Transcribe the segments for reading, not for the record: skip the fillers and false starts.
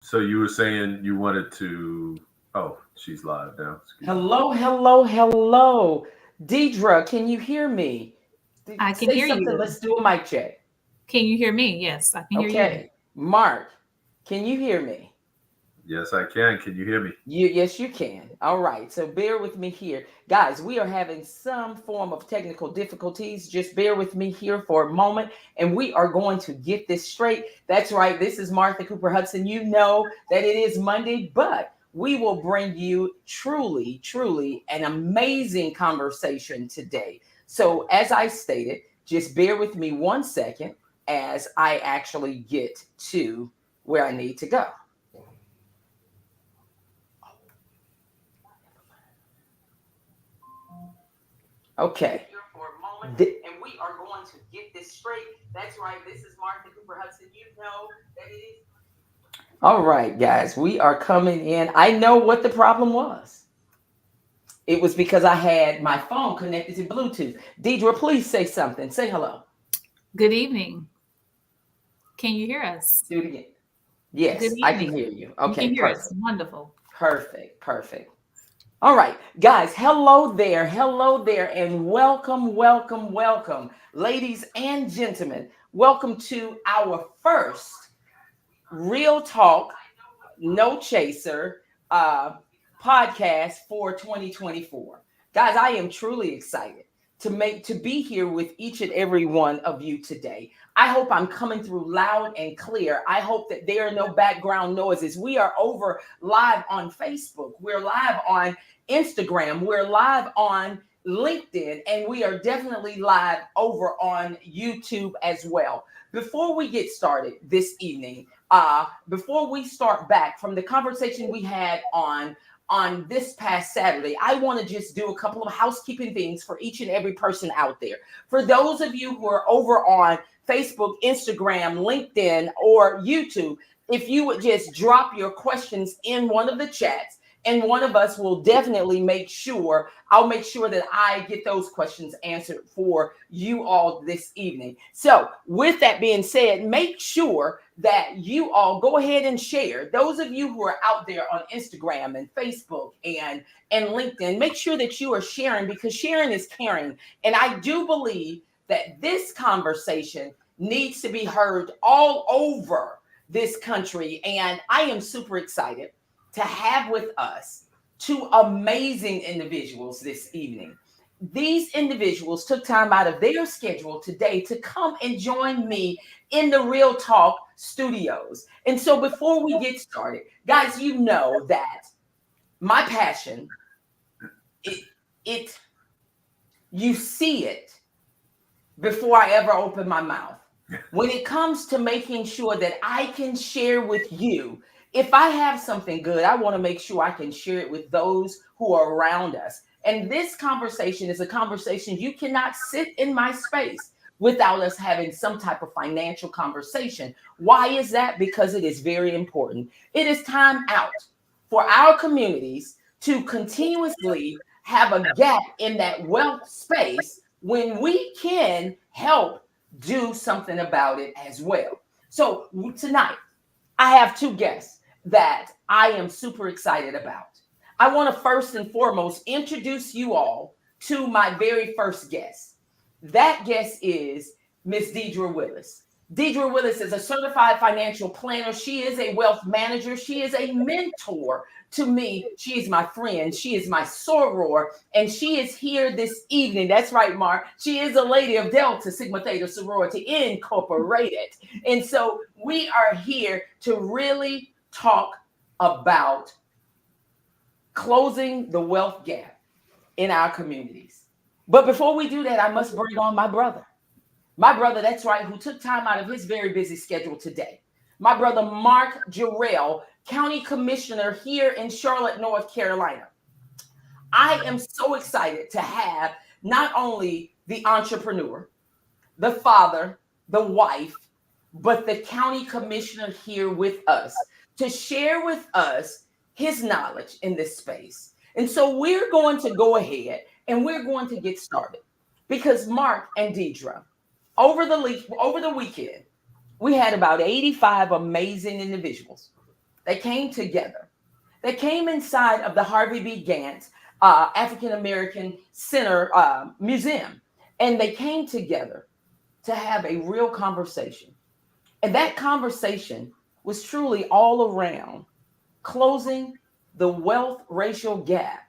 So you were saying you wanted to. Oh, she's live now. Excuse me. Hello, hello, hello. Deidre, can you hear me? I can Say hear something. you. Let's do a mic check. Can you hear me? Yes, I can hear you. Okay. Mark, can you hear me? Yes, I can. Can you hear me? Yes, you can. All right. So bear with me here. Guys, we are having some form of technical difficulties. Just bear with me here for a moment and we are going to get this straight. That's right. This is Martha Cooper-Hudson. You know that it is Monday, but we will bring you truly, truly an amazing conversation today. So, as I stated, just bear with me 1 second as I actually get to where I need to go. Okay. Here for a moment, and we are going to get this straight. That's right. This is Martha Cooper-Hudson. You know that it is. All right, guys, we are coming in. I know what the problem was. It was because I had my phone connected to Bluetooth. Deidre, please say something. Say hello. Good evening. Can you hear us? Do it again. Good Yes, I can evening. hear you. You can Okay, hear us. perfect. Wonderful. Perfect. Perfect. All right, guys, hello there, and welcome, welcome, welcome, ladies and gentlemen. Welcome to our first Real Talk, No Chaser uh, podcast for 2024. Guys, I am truly excited to be here with each and every one of you today. I hope I'm coming through loud and clear. I hope that there are no background noises. We are over live on Facebook. We're live on Instagram. We're live on LinkedIn, and we are definitely live over on YouTube as well. Before we get started this evening, before we start back from the conversation we had on this past Saturday, I want to just do a couple of housekeeping things for each and every person out there. For those of you who are over on Facebook, Instagram, LinkedIn, or YouTube, if you would just drop your questions in one of the chats, and one of us will definitely I'll make sure that I get those questions answered for you all this evening. So, with that being said, make sure that you all go ahead and share. Those of you who are out there on Instagram and Facebook and LinkedIn, make sure that you are sharing because sharing is caring. And I do believe that this conversation needs to be heard all over this country. And I am super excited to have with us two amazing individuals this evening. These individuals took time out of their schedule today to come and join me in the Real Talk studios. And so before we get started, guys, you know that my passion, it, it you see it before I ever open my mouth. When it comes to making sure that I can share with you, if I have something good, I want to make sure I can share it with those who are around us. And this conversation is a conversation you cannot sit in my space without us having some type of financial conversation. Why is that? Because it is very important. It is time out for our communities to continuously have a gap in that wealth space when we can help do something about it as well. So tonight, I have two guests that I am super excited about. I want to first and foremost introduce you all to my very first guest. That guest is Miss Deidre Willis. Deidre Willis is a certified financial planner. She is a wealth manager. She is a mentor to me. She is my friend. She is my soror. And she is here this evening. That's right, Mark. She is a lady of Delta Sigma Theta Sorority Incorporated. And so we are here to really talk about closing the wealth gap in our communities. But before we do that, I must bring on my brother. My brother, that's right, who took time out of his very busy schedule today. My brother, Mark Jarrell, County Commissioner here in Charlotte, North Carolina. I am so excited to have not only the entrepreneur, the father, the wife, but the county commissioner here with us to share with us his knowledge in this space. And so we're going to go ahead and we're going to get started because Mark and Deidre, over the weekend, we had about 85 amazing individuals They came together. They came inside of the Harvey B. Gantt African American Center Museum, and they came together to have a real conversation. And that conversation was truly all around closing the wealth racial gap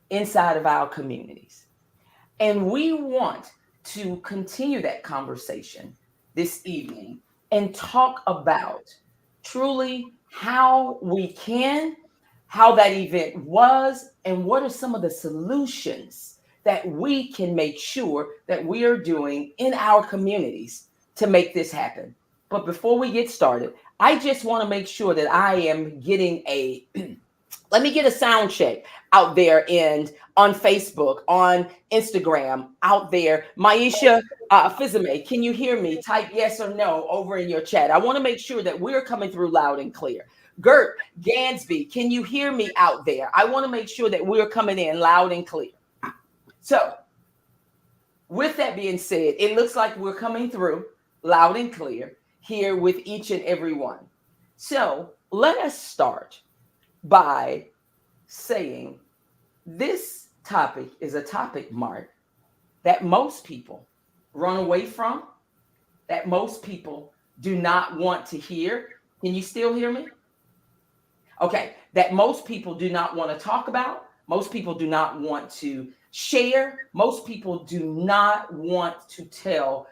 inside of our communities. And we want to continue that conversation this evening and talk about truly how we can, how that event was, and what are some of the solutions that we can make sure that we are doing in our communities to make this happen. But before we get started, I just want to make sure that I am getting a let me get a sound check out there and on Facebook, on Instagram, out there. Maisha Fizime, can you hear me? Type yes or no over in your chat. I want to make sure that we're coming through loud and clear. Gert Gansby, can you hear me out there? I want to make sure that we're coming in loud and clear. So, with that being said, it looks like we're coming through loud and clear here with each and every one. So, let us start by saying this topic is a topic, Mark, that most people run away from, that most people do not want to hear. Can you still hear me? Okay, that most people do not want to talk about, most people do not want to share, most people do not want to tell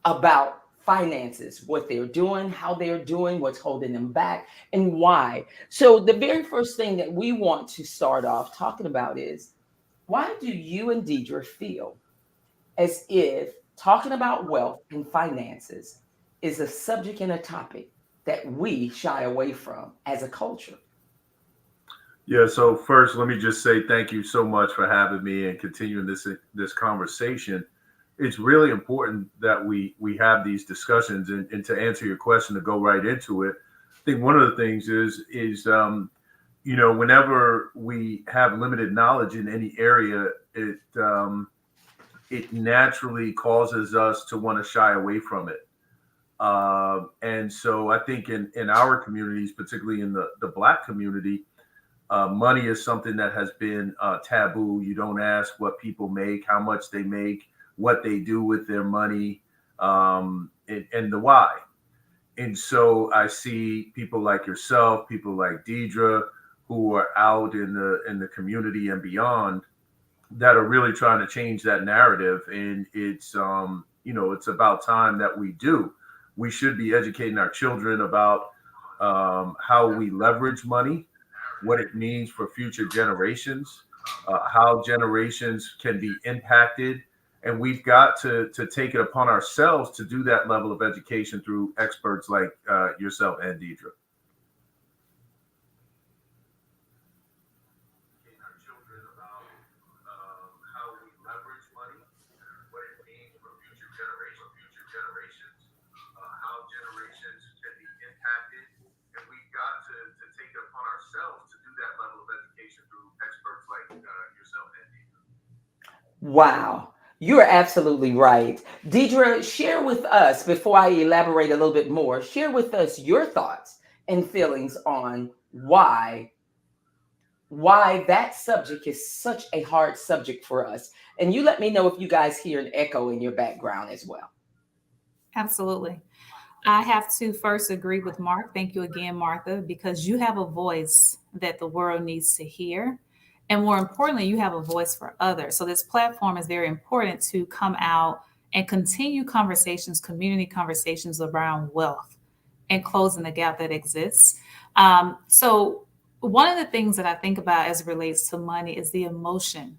about finances, what they're doing, how they're doing, what's holding them back, and why. So, the very first thing that we want to start off talking about is why do you and Deidre feel as if talking about wealth and finances is a subject and a topic that we shy away from as a culture? Yeah, so first, let me just say thank you so much for having me and continuing this conversation. It's really important that we have these discussions, and to answer your question, to go right into it, I think one of the things is whenever we have limited knowledge in any area, it naturally causes us to want to shy away from it. And so I think in our communities, particularly in the Black community, money is something that has been taboo. You don't ask what people make, how much they make, what they do with their money, and the why. And so I see people like yourself, people like Deidre, who are out in the community and beyond, that are really trying to change that narrative. And it's it's about time that we do. We should be educating our children about how we leverage money, what it means for future generations, how generations can be impacted. And we've got to take it upon ourselves to do that level of education through experts like yourself and Deidre. Our children about how we leverage money, what it means for future generations, how generations can be impacted. And we've got to take it upon ourselves to do that level of education through experts like yourself and Deidre. Wow. You are absolutely right. Deidre, share with us, before I elaborate a little bit more, share with us your thoughts and feelings on why that subject is such a hard subject for us. And you let me know if you guys hear an echo in your background as well. Absolutely. I have to first agree with Mark. Thank you again, Martha, because you have a voice that the world needs to hear. And more importantly, you have a voice for others. So this platform is very important to come out and continue conversations, community conversations around wealth and closing the gap that exists. So one of the things that I think about as it relates to money is the emotion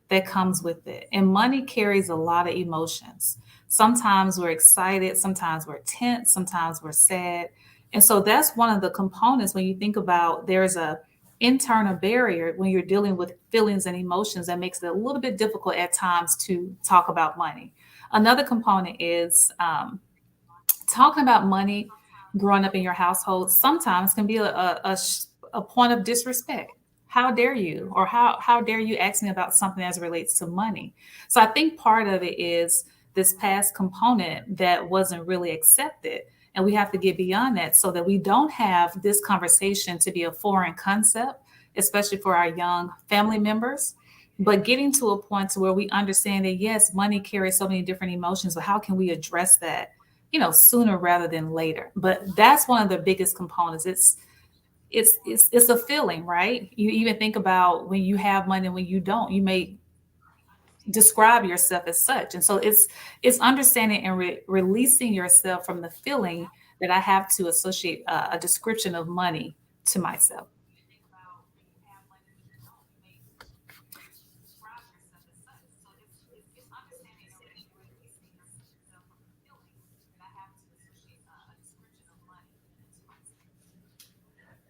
that comes with it. And money carries a lot of emotions. Sometimes we're excited, sometimes we're tense, sometimes we're sad. And so that's one of the components when you think about there's a internal barrier when you're dealing with feelings and emotions that makes it a little bit difficult at times to talk about money. Another component is talking about money growing up in your household sometimes can be a point of disrespect. How dare you? Or how dare you ask me about something as it relates to money? So I think part of it is this past component that wasn't really accepted. And we have to get beyond that so that we don't have this conversation to be a foreign concept, especially for our young family members. But getting to a point to where we understand that, yes, money carries so many different emotions, but how can we address that, sooner rather than later? But that's one of the biggest components. It's a feeling, right? You even think about when you have money and when you don't, you may describe yourself as such. And so it's understanding and releasing yourself from the feeling that I have to associate a description of money to myself.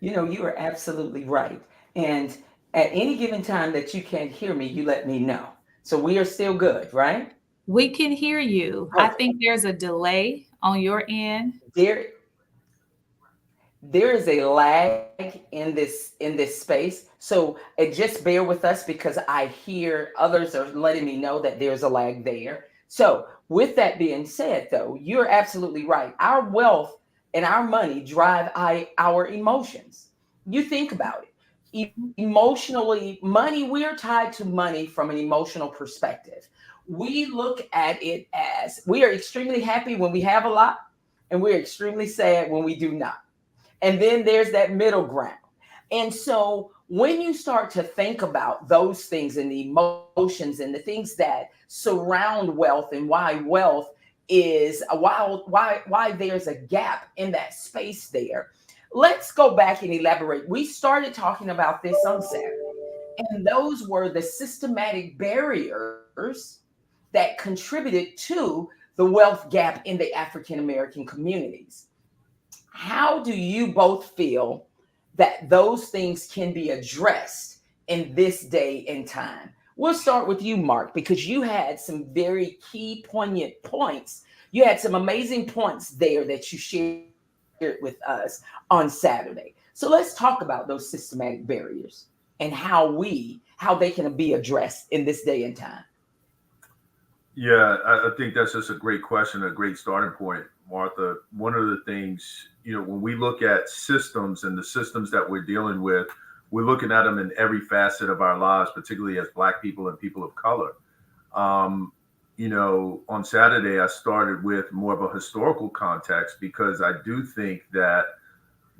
You are absolutely right. And at any given time that you can't hear me, you let me know. So we are still good, right? We can hear you. I Okay. think there's a delay on your end. There, there is a lag in this space. So just bear with us because I hear others are letting me know that there's a lag there. So with that being said, though, you're absolutely right. Our wealth and our money drive our emotions. You think about it. Emotionally, money, we're tied to money from an emotional perspective. We look at it as we are extremely happy when we have a lot, and we're extremely sad when we do not. And then there's that middle ground. And so when you start to think about those things and the emotions and the things that surround wealth and why wealth is why there's a gap in that space there, let's go back and elaborate. We started talking about this on Saturday, and those were the systematic barriers that contributed to the wealth gap in the African American communities. How do you both feel that those things can be addressed in this day and time? We'll start with you, Mark, because you had some very key, poignant points. You had some amazing points there that you shared with us on Saturday. So let's talk about those systematic barriers and how they can be addressed in this day and time. Yeah, I think that's just a great question, a great starting point, Martha. One of the things, when we look at systems and the systems that we're dealing with, we're looking at them in every facet of our lives, particularly as Black people and people of color. Um, on Saturday, I started with more of a historical context because I do think that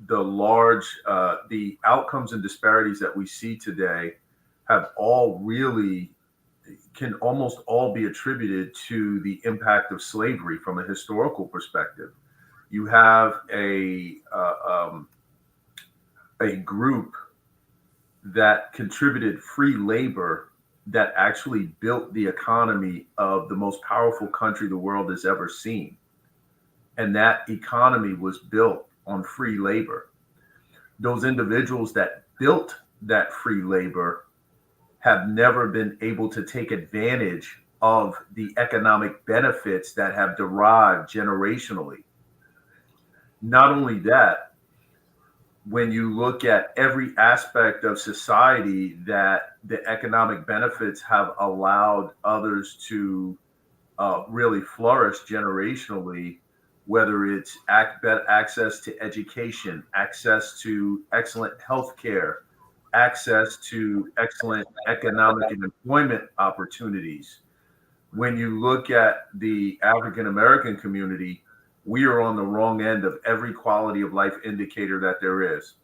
the outcomes and disparities that we see today have all really can almost all be attributed to the impact of slavery from a historical perspective. You have a group that contributed free labor that actually built the economy of the most powerful country the world has ever seen. And that economy was built on free labor. Those individuals that built that free labor have never been able to take advantage of the economic benefits that have derived generationally. Not only that, when you look at every aspect of society that the economic benefits have allowed others to really flourish generationally, whether it's access to education, access to excellent health care, access to excellent economic and employment opportunities. When you look at the African American community, we are on the wrong end of every quality of life indicator that there is.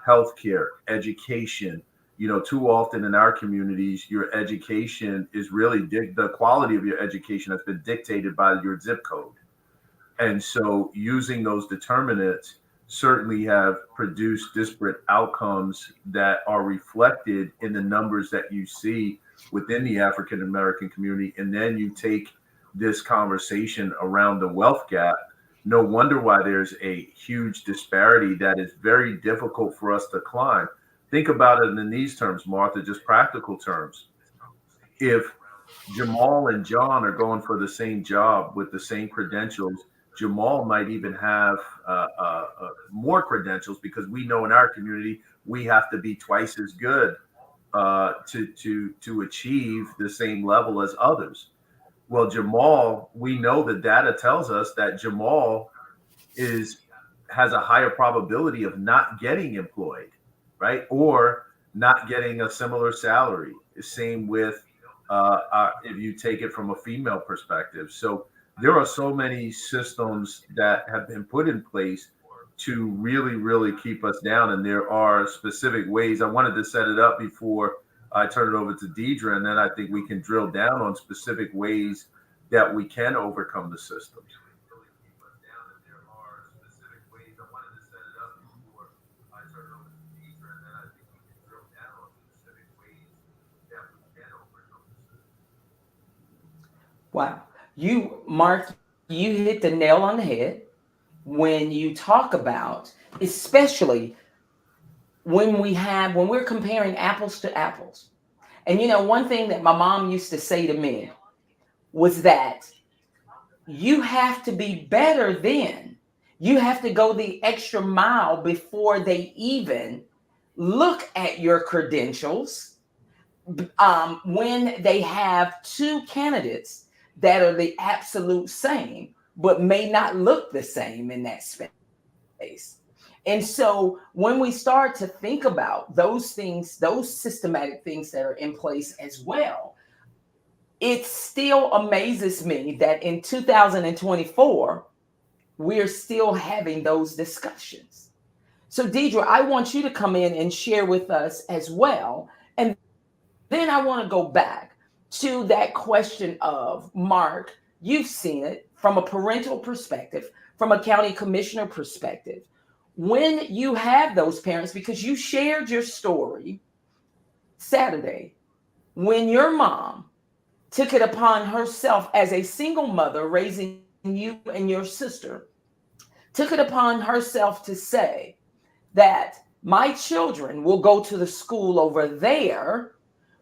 Healthcare, education. Too often in our communities, your education is really the quality of your education has been dictated by your zip code. And so using those determinants certainly have produced disparate outcomes that are reflected in the numbers that you see within the African American community. And then you take this conversation around the wealth gap. No wonder why there's a huge disparity that is very difficult for us to climb. Think about it in these terms, Martha, just practical terms. If Jamal and John are going for the same job with the same credentials, Jamal might even have more credentials because we know in our community we have to be twice as good to achieve the same level as others. Well, Jamal, we know the data tells us that Jamal is has a higher probability of not getting employed, right? Or not getting a similar salary. The same with if you take it from a female perspective. So there are so many systems that have been put in place to really, really keep us down. And there are specific ways. I wanted to set it up before I turn it over to Deidre, and then I think we can drill down on specific ways that we can overcome the systems. Wow. Mark, you hit the nail on the head when you talk about, especially when we're comparing apples to apples. And one thing that my mom used to say to me was that you have to be better then. You have to go the extra mile before they even look at your credentials. When they have two candidates that are the absolute same, but may not look the same in that space. And so when we start to think about those things, those systematic things that are in place as well, it still amazes me that in 2024, we're still having those discussions. So, Deidre, I want you to come in and share with us as well. And then I want to go back to that question of Mark, you've seen it from a parental perspective, from a county commissioner perspective. When you have those parents, because you shared your story Saturday, when your mom took it upon herself as a single mother raising you and your sister, took it upon herself to say that my children will go to the school over there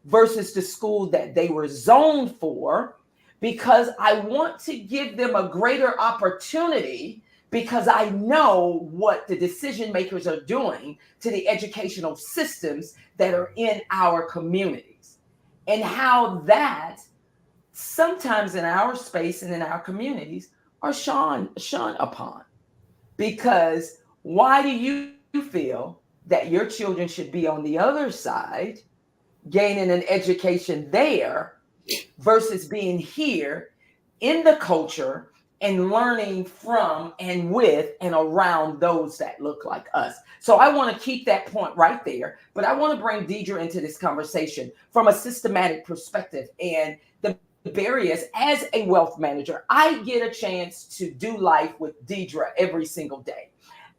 versus the school that they were zoned for, because I want to give them a greater opportunity, because I know what the decision makers are doing to the educational systems that are in our communities, and how that sometimes in our space and in our communities are shone upon. Because why do you feel that your children should be on the other side gaining an education there versus being here in the culture and learning from and with and around those that look like us? So I want to keep that point right there, but I want to bring Deidre into this conversation from a systematic perspective and the barriers. As a wealth manager, I get a chance to do life with Deidre every single day.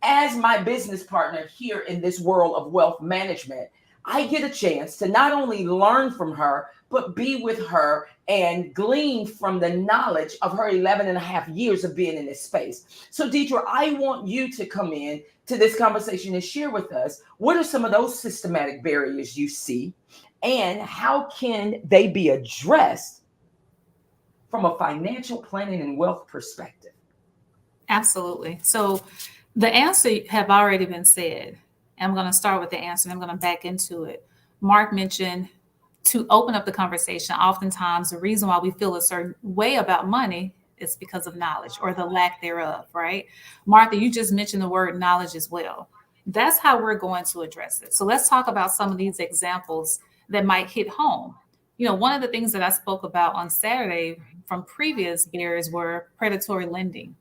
As my business partner here in this world of wealth management, I get a chance to not only learn from her, but be with her and glean from the knowledge of her 11 and a half years of being in this space. So, Deidre, I want you to come in to this conversation and share with us what are some of those systematic barriers you see, and how can they be addressed from a financial planning and wealth perspective? Absolutely. So the answer have already been said. I'm going to start with the answer and I'm going to back into it. Mark mentioned, to open up the conversation, oftentimes the reason why we feel a certain way about money is because of knowledge or the lack thereof, right? Martha, you just mentioned the word knowledge as well. That's how we're going to address it. So let's talk about some of these examples that might hit home. One of the things that I spoke about on Saturday from previous barriers were predatory lending.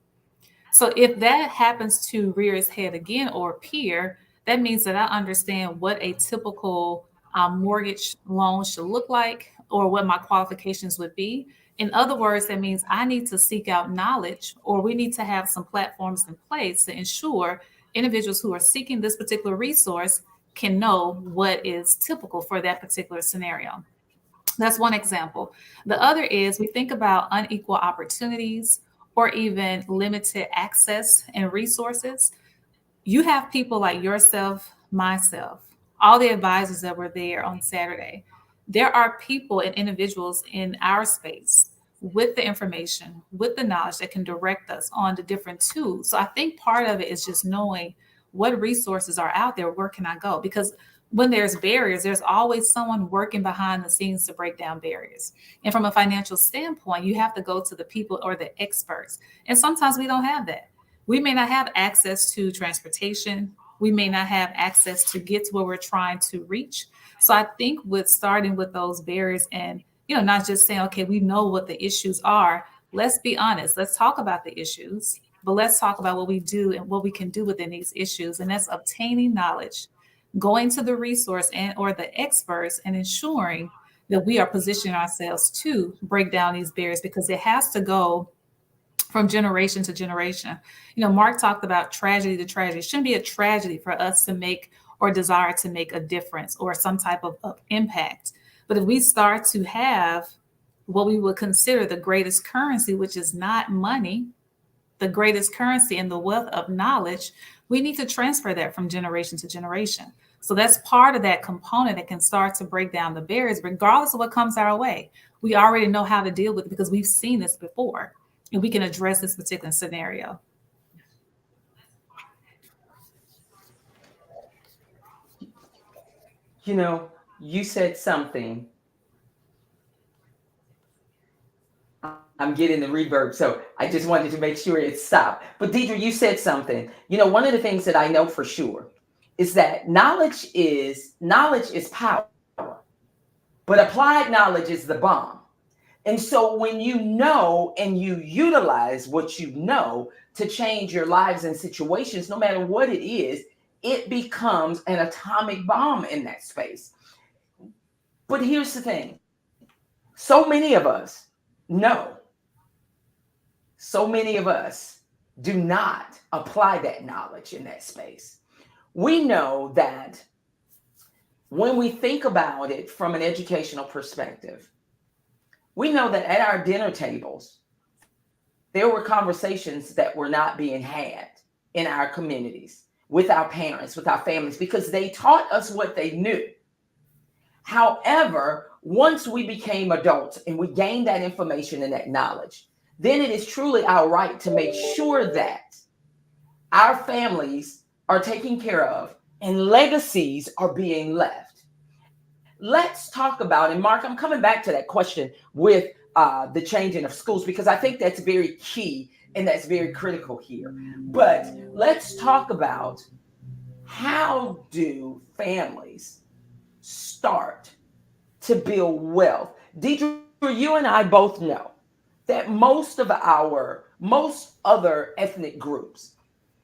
So if that happens to rear its head again or appear, that means that I understand what a typical mortgage loan should look like or what my qualifications would be. In other words, that means I need to seek out knowledge, or we need to have some platforms in place to ensure individuals who are seeking this particular resource can know what is typical for that particular scenario. That's one example. The other is we think about unequal opportunities or even limited access and resources. You have people like yourself, myself, all the advisors that were there on Saturday. There are people and individuals in our space with the information, with the knowledge that can direct us on the different tools. So I think part of it is just knowing what resources are out there, where can I go? Because when there's barriers, there's always someone working behind the scenes to break down barriers. And from a financial standpoint, you have to go to the people or the experts. And sometimes we don't have that. We may not have access to transportation. We may not have access to get to where we're trying to reach. So I think with starting with those barriers and, not just saying, okay, we know what the issues are. Let's be honest. Let's talk about the issues, but let's talk about what we do and what we can do within these issues. And that's obtaining knowledge, going to the resource and or the experts and ensuring that we are positioning ourselves to break down these barriers because it has to go from generation to generation. Mark talked about tragedy to tragedy. It shouldn't be a tragedy for us to make or desire to make a difference or some type of impact. But if we start to have what we would consider the greatest currency, which is not money, the greatest currency and the wealth of knowledge, we need to transfer that from generation to generation. So that's part of that component that can start to break down the barriers, regardless of what comes our way. We already know how to deal with it because we've seen this before and we can address this particular scenario. You said something. I'm getting the reverb, so I just wanted to make sure it stopped. But Deidre, you said something. One of the things that I know for sure is that knowledge is power, but applied knowledge is the bomb. And so when you know and you utilize what you know to change your lives and situations, no matter what it is, it becomes an atomic bomb in that space. But here's the thing. So many of us know. So many of us do not apply that knowledge in that space. We know that when we think about it from an educational perspective, we know that at our dinner tables, there were conversations that were not being had in our communities with our parents, with our families, because they taught us what they knew. However, once we became adults and we gained that information and that knowledge, then it is truly our right to make sure that our families are taken care of and legacies are being left. Let's talk about, and Mark, I'm coming back to that question with the changing of schools, because I think that's very key and that's very critical here. But let's talk about, how do families start to build wealth? Deidre, you and I both know that most other ethnic groups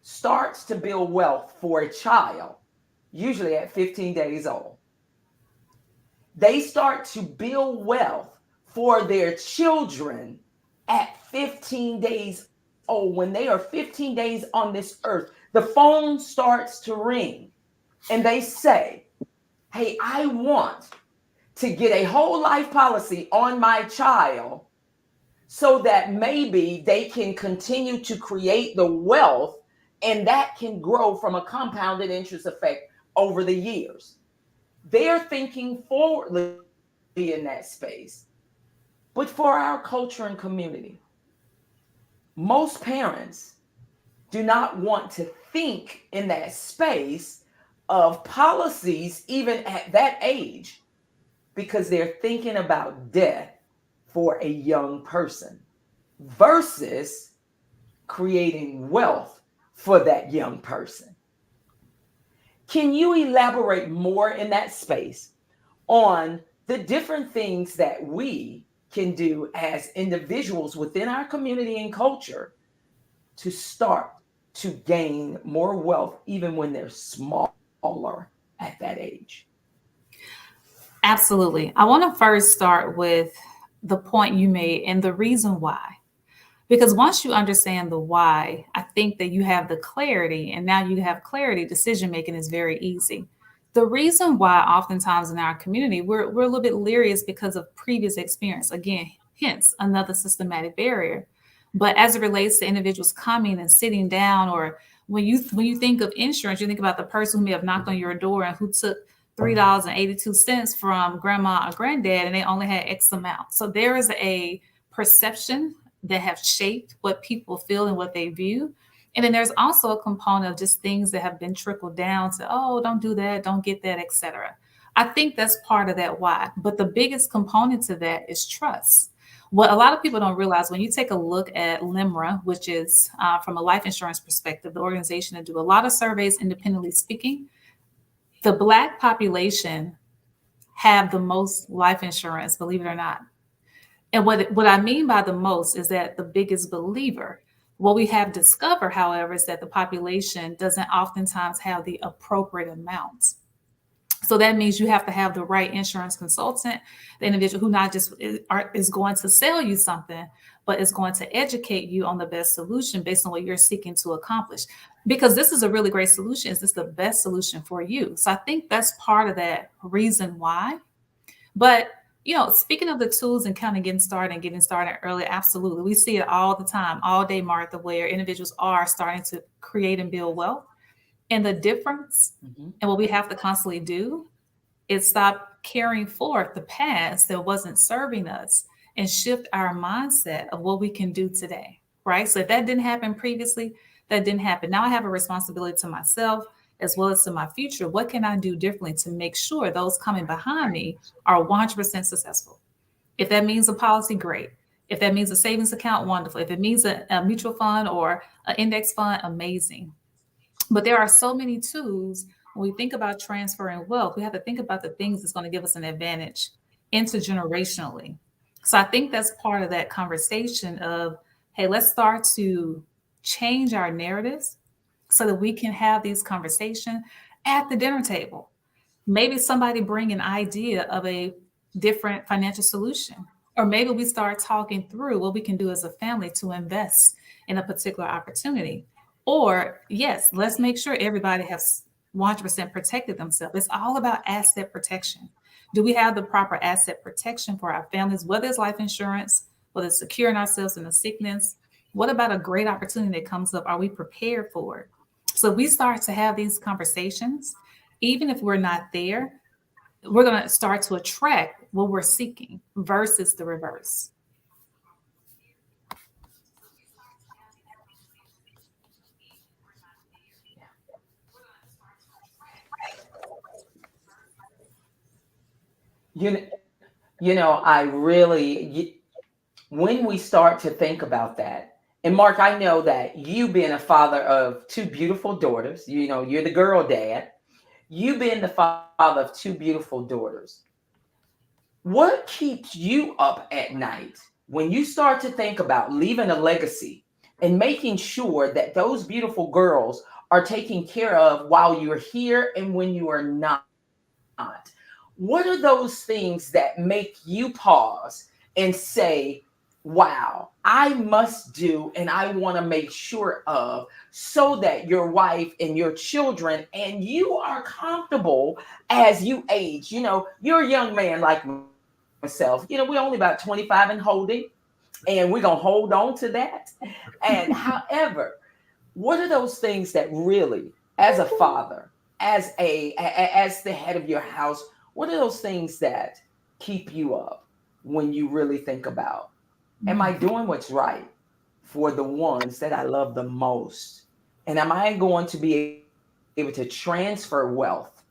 starts to build wealth for a child usually at 15 days old. They start to build wealth for their children at 15 days old. When they are 15 days on this earth, the phone starts to ring and they say, hey, I want to get a whole life policy on my child so that maybe they can continue to create the wealth and that can grow from a compounded interest effect over the years. They're thinking forwardly in that space. But for our culture and community, most parents do not want to think in that space of policies even at that age because they're thinking about death for a young person versus creating wealth for that young person. Can you elaborate more in that space on the different things that we can do as individuals within our community and culture to start to gain more wealth even when they're smaller at that age? Absolutely. I want to first start with the point you made and the reason why. Because once you understand the why, I think that you have the clarity, and now you have clarity, decision making is very easy. The reason why oftentimes in our community we're a little bit leery is because of previous experience. Again, hence another systematic barrier. But as it relates to individuals coming and sitting down, or when you think of insurance, you think about the person who may have knocked on your door and who took $3.82 from grandma or granddad, and they only had X amount. So there is a perception that have shaped what people feel and what they view. And then there's also a component of just things that have been trickled down to, oh, don't do that, don't get that, etc. I think that's part of that why. But the biggest component to that is trust. What a lot of people don't realize, when you take a look at LIMRA, which is from a life insurance perspective, the organization that do a lot of surveys independently speaking, the Black population have the most life insurance, believe it or not. And what I mean by the most is that the biggest believer. What we have discovered, however, is that the population doesn't oftentimes have the appropriate amounts. So that means you have to have the right insurance consultant, the individual who not just is going to sell you something, but is going to educate you on the best solution based on what you're seeking to accomplish. Because this is a really great solution. Is this the best solution for you? So I think that's part of that reason why. But speaking of the tools and kind of getting started early, absolutely. We see it all the time, all day, Martha, where individuals are starting to create and build wealth. And the difference and what we have to constantly do is stop carrying forth the past that wasn't serving us and shift our mindset of what we can do today, right? So if that didn't happen previously, that didn't happen. Now I have a responsibility to myself as well as to my future. What can I do differently to make sure those coming behind me are 100% successful? If that means a policy, great. If that means a savings account, wonderful. If it means a mutual fund or an index fund, amazing. But there are so many tools. When we think about transferring wealth, we have to think about the things that's going to give us an advantage intergenerationally. So I think that's part of that conversation of, hey, let's start to change our narratives so that we can have these conversations at the dinner table. Maybe somebody bring an idea of a different financial solution, or maybe we start talking through what we can do as a family to invest in a particular opportunity. Or yes, let's make sure everybody has 100% protected themselves. It's all about asset protection. Do we have the proper asset protection for our families, whether it's life insurance, whether it's securing ourselves in a sickness? What about a great opportunity that comes up? Are we prepared for it? So we start to have these conversations, even if we're not there, we're going to start to attract what we're seeking versus the reverse. You know, I really, when we start to think about that, and Mark, I know that you being a father of two beautiful daughters, you're the girl dad, you being the father of two beautiful daughters, what keeps you up at night when you start to think about leaving a legacy and making sure that those beautiful girls are taken care of while you're here and when you are not? What are those things that make you pause and say, wow, I must do and I want to make sure of, so that your wife and your children and you are comfortable as you age? You're a young man like myself. We're only about 25 and holding, and we're going to hold on to that. And however, what are those things that really, as a father, as the head of your house, what are those things that keep you up when you really think about, am I doing what's right for the ones that I love the most? And am I going to be able to transfer wealth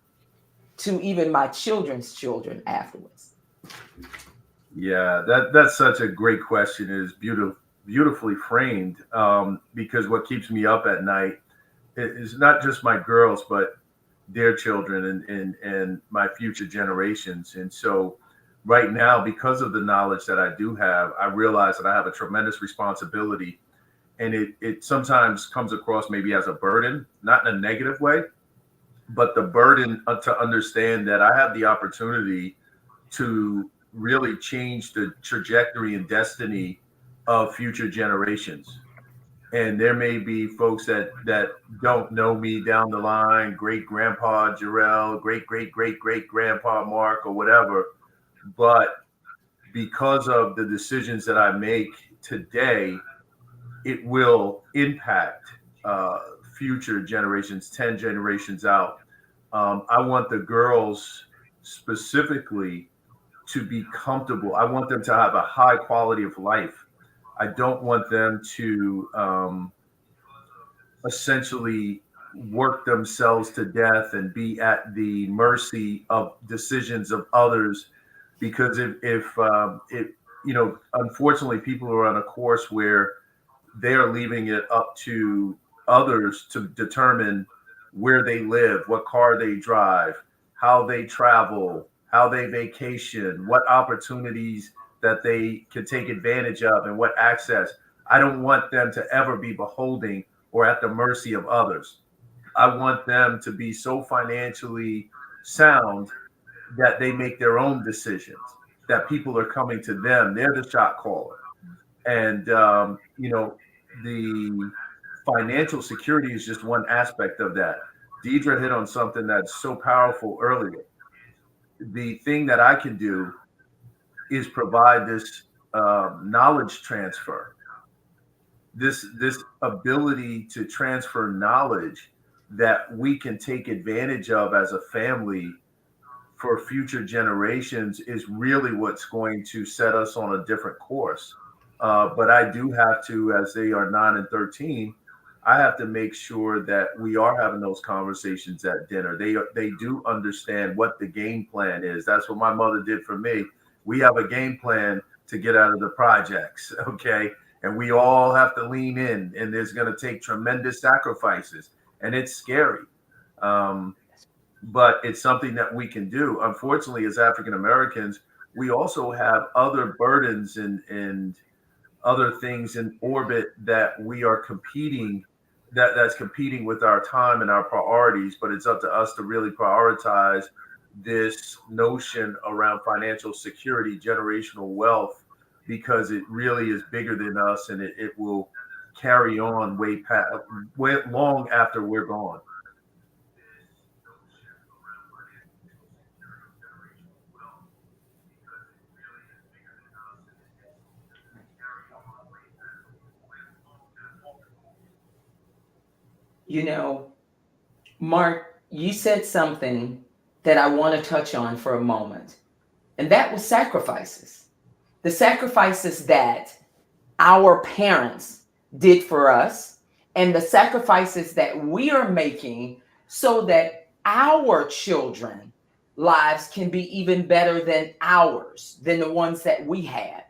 to even my children's children afterwards? Yeah, that's such a great question. It is beautifully framed, because what keeps me up at night is not just my girls, but their children and my future generations. And so right now, because of the knowledge that I do have, I realize that I have a tremendous responsibility. And it sometimes comes across maybe as a burden, not in a negative way, but the burden to understand that I have the opportunity to really change the trajectory and destiny of future generations. And there may be folks that don't know me down the line, great grandpa Jarrell, great grandpa Mark, or whatever. But because of the decisions that I make today, it will impact future generations, 10 generations out. I want the girls specifically to be comfortable. I want them to have a high quality of life. I don't want them to essentially work themselves to death and be at the mercy of decisions of others. Because if unfortunately, people are on a course where they are leaving it up to others to determine where they live, what car they drive, how they travel, how they vacation, what opportunities that they can take advantage of, and what access. I don't want them to ever be beholding or at the mercy of others. I want them to be so financially sound that they make their own decisions, that people are coming to them. They're the shot caller. And, the financial security is just one aspect of that. Deidre hit on something that's so powerful earlier. The thing that I can do is provide this knowledge transfer, this ability to transfer knowledge that we can take advantage of as a family for future generations is really what's going to set us on a different course. But I do have to, as they are 9 and 13, I have to make sure that we are having those conversations at dinner. They do understand what the game plan is. That's what my mother did for me. We have a game plan to get out of the projects, okay? And we all have to lean in, and there's going to take tremendous sacrifices, and it's scary. Um, but it's something that we can do. Unfortunately, as African Americans, we also have other burdens and other things in orbit that we are competing that's competing with our time and our priorities. But it's up to us to really prioritize this notion around financial security, generational wealth, because it really is bigger than us, and it will carry on way long after we're gone. You know, Mark, you said something that I want to touch on for a moment, and that was sacrifices. The sacrifices that our parents did for us, and the sacrifices that we are making so that our children lives can be even better than ours, than the ones that we had.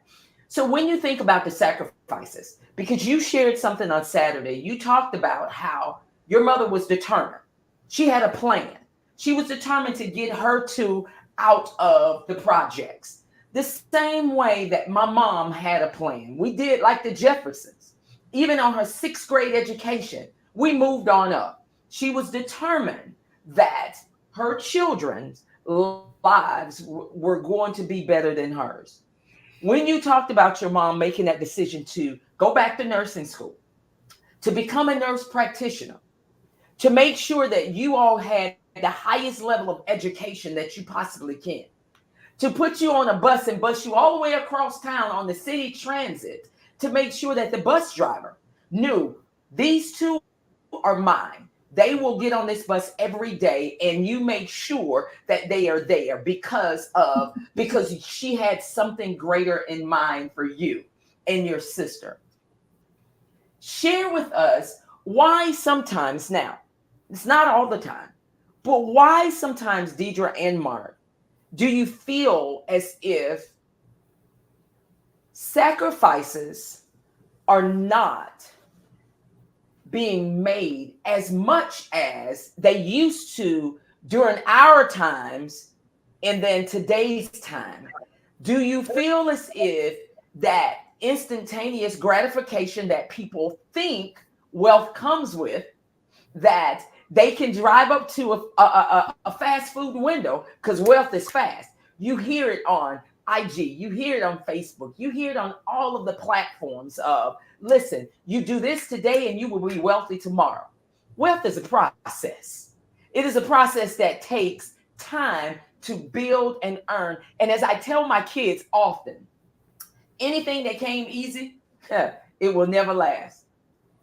So when you think about the sacrifices, because you shared something on Saturday, you talked about how your mother was determined. She had a plan. She was determined to get her two out of the projects. The same way that my mom had a plan. We did like the Jeffersons. Even on her sixth grade education, we moved on up. She was determined that her children's lives were going to be better than hers. When you talked about your mom making that decision to go back to nursing school, to become a nurse practitioner, to make sure that you all had the highest level of education that you possibly can, to put you on a bus and bus you all the way across town on the city transit, to make sure that the bus driver knew these two are mine. They will get on this bus every day, and you make sure that they are there because she had something greater in mind for you and your sister. Share with us why sometimes, now it's not all the time, but why sometimes, Deidre and Mark, do you feel as if sacrifices are not being made as much as they used to during our times and then today's time? Do you feel as if that instantaneous gratification that people think wealth comes with, that they can drive up to a fast food window because wealth is fast? You hear it on IG, you hear it on Facebook, you hear it on all of the platforms of, listen, you do this today and you will be wealthy tomorrow. Wealth is a process. It is a process that takes time to build and earn. And as I tell my kids often, anything that came easy, it will never last.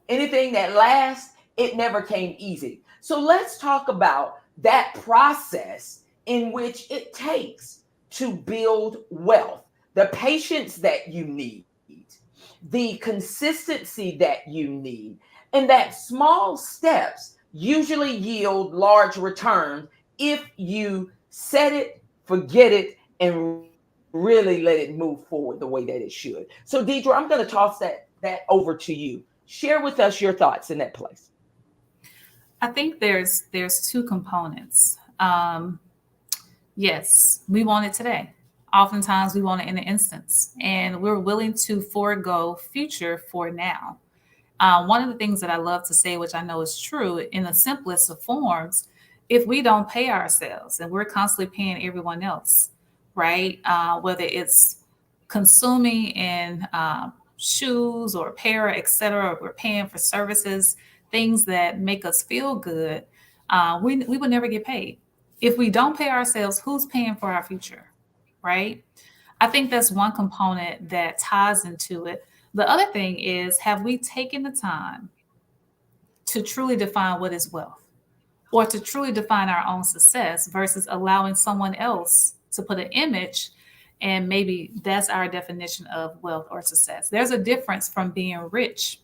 Anything that lasts, it never came easy. So let's talk about that process in which it takes to build wealth, the patience that you need, the consistency that you need, and that small steps usually yield large returns if you set it, forget it, and really let it move forward the way that it should. So, Deidre, I'm going to toss that over to you. Share with us your thoughts in that place. I think there's two components. Yes, we want it today. Oftentimes we want it in an instance, and we're willing to forego future for now. One of the things that I love to say, which I know is true in the simplest of forms, if we don't pay ourselves and we're constantly paying everyone else, right? Whether it's consuming in shoes or apparel, et cetera, or we're paying for services, things that make us feel good, we would never get paid. If we don't pay ourselves, who's paying for our future, right? I think that's one component that ties into it. The other thing is, have we taken the time to truly define what is wealth, or to truly define our own success versus allowing someone else to put an image and maybe that's our definition of wealth or success? There's a difference from being rich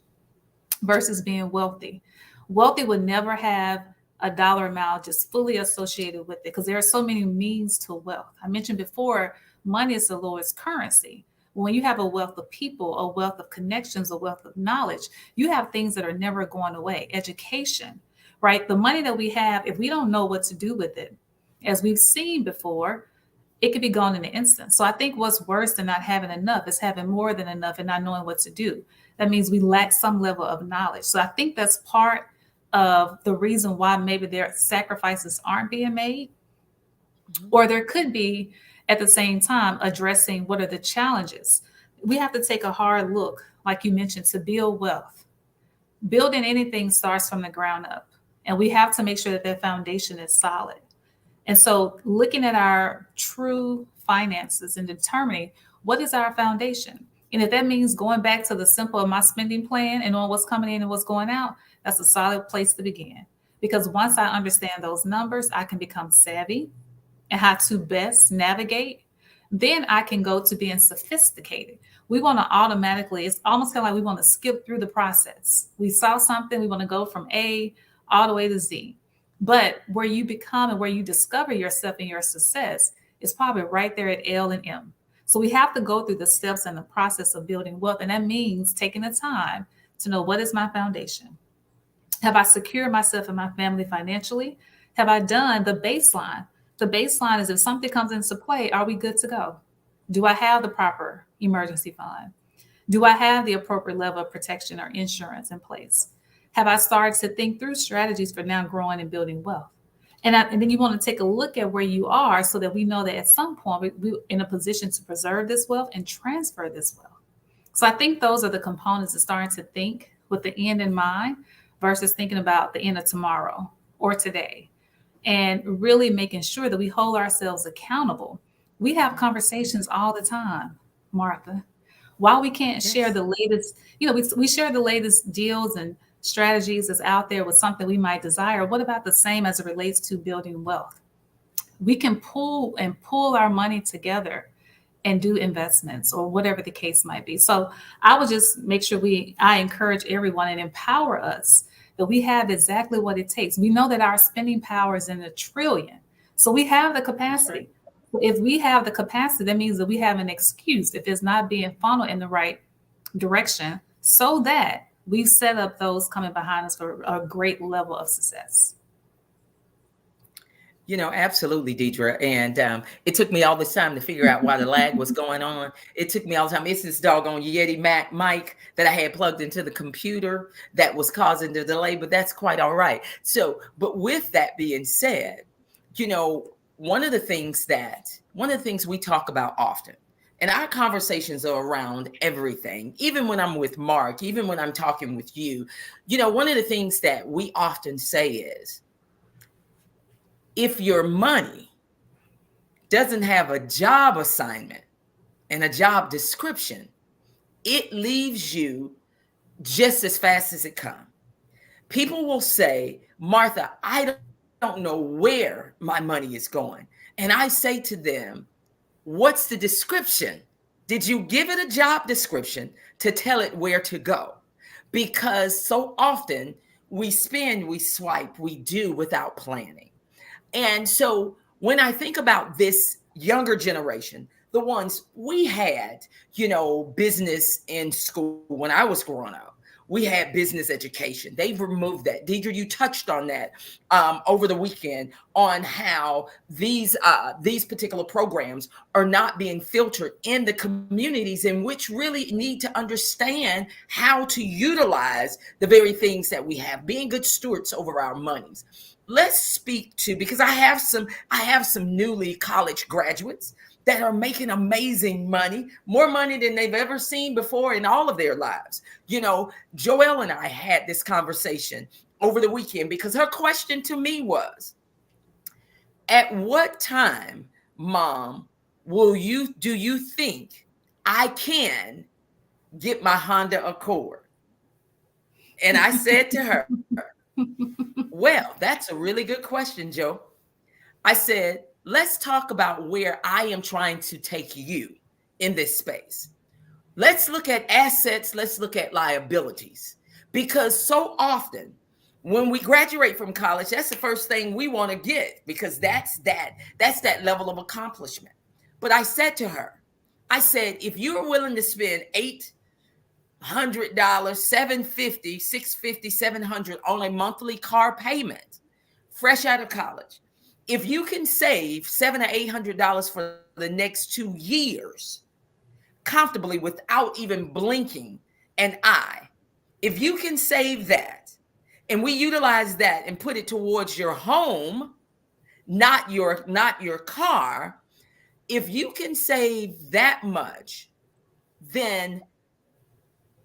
versus being wealthy. Wealthy would never have a dollar amount just fully associated with it because there are so many means to wealth. I mentioned before, money is the lowest currency. When you have a wealth of people, a wealth of connections, a wealth of knowledge, you have things that are never going away. Education, right? The money that we have, if we don't know what to do with it, as we've seen before, it could be gone in an instant. So I think what's worse than not having enough is having more than enough and not knowing what to do. That means we lack some level of knowledge. So I think that's part of the reason why maybe their sacrifices aren't being made, or there could be at the same time addressing what are the challenges. We have to take a hard look, like you mentioned, to build wealth. Building anything starts from the ground up, and we have to make sure that that foundation is solid. And so looking at our true finances and determining what is our foundation. And if that means going back to the simple of my spending plan and knowing what's coming in and what's going out, that's a solid place to begin. Because once I understand those numbers, I can become savvy and how to best navigate. Then I can go to being sophisticated. We want to automatically, it's almost kind of like we want to skip through the process. We saw something, we want to go from A all the way to Z. But where you become and where you discover yourself and your success is probably right there at L and M. So we have to go through the steps and the process of building wealth. And that means taking the time to know, what is my foundation? Have I secured myself and my family financially? Have I done the baseline? The baseline is, if something comes into play, are we good to go? Do I have the proper emergency fund? Do I have the appropriate level of protection or insurance in place? Have I started to think through strategies for now growing and building wealth? And then you want to take a look at where you are so that we know that at some point we're in a position to preserve this wealth and transfer this wealth. So I think those are the components of starting to think with the end in mind versus thinking about the end of tomorrow or today, and really making sure that we hold ourselves accountable. We have conversations all the time, Martha. While we can't share the latest, we share the latest deals and strategies that's out there with something we might desire. What about the same as it relates to building wealth? We can pull our money together and do investments or whatever the case might be. So I would just make sure I encourage everyone and empower us that we have exactly what it takes. We know that our spending power is in the trillion. So we have the capacity. If we have the capacity, that means that we have an excuse if it's not being funneled in the right direction, so that we've set up those coming behind us for a great level of success. Absolutely, Deidre. And it took me all this time to figure out why the lag was going on. It took me all the time. It's this doggone Yeti Mac mic that I had plugged into the computer that was causing the delay, but that's quite all right. So, but with that being said, one of the things we talk about often, and our conversations are around everything, even when I'm with Mark, even when I'm talking with you, one of the things that we often say is, if your money doesn't have a job assignment and a job description, it leaves you just as fast as it comes. People will say, Martha, I don't know where my money is going. And I say to them, what's the description? Did you give it a job description to tell it where to go? Because so often we spend, we swipe, we do without planning. And so when I think about this younger generation, the ones we had, business in school when I was growing up. We had business education. They've removed that. Deidre, you touched on that over the weekend on how these particular programs are not being filtered in the communities in which really need to understand how to utilize the very things that we have, being good stewards over our monies. Let's speak to, because I have some newly college graduates that are making amazing money, more money than they've ever seen before in all of their lives. Joelle and I had this conversation over the weekend because her question to me was, at what time, Mom, do you think I can get my Honda Accord? And I said to her, well, that's a really good question, Joe. I said, let's talk about where I am trying to take you in this space. Let's look at assets. Let's look at liabilities. Because so often when we graduate from college, that's the first thing we want to get, because that's that level of accomplishment. But I said to her, if you're willing to spend $800, $750, $650, $700 on a monthly car payment, fresh out of college, if you can save $700 or $800 for the next 2 years comfortably without even blinking an eye, if you can save that, and we utilize that and put it towards your home, not your car, if you can save that much, then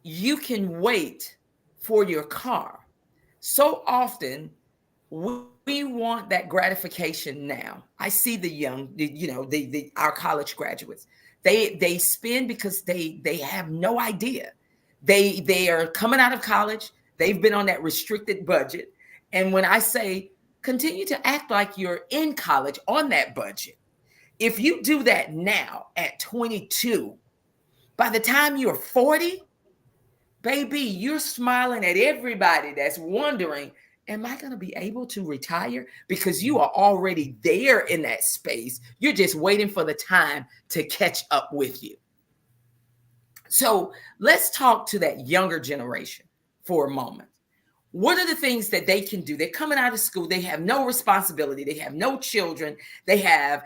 you can wait for your car. So often we want that gratification now. I see the young, our college graduates. They spend because they have no idea. They are coming out of college. They've been on that restricted budget. And when I say continue to act like you're in college on that budget, if you do that now at 22, by the time you're 40, baby, you're smiling at everybody that's wondering, am I going to be able to retire? Because you are already there in that space. You're just waiting for the time to catch up with you. So let's talk to that younger generation for a moment. What are the things that they can do? They're coming out of school. They have no responsibility. They have no children. They have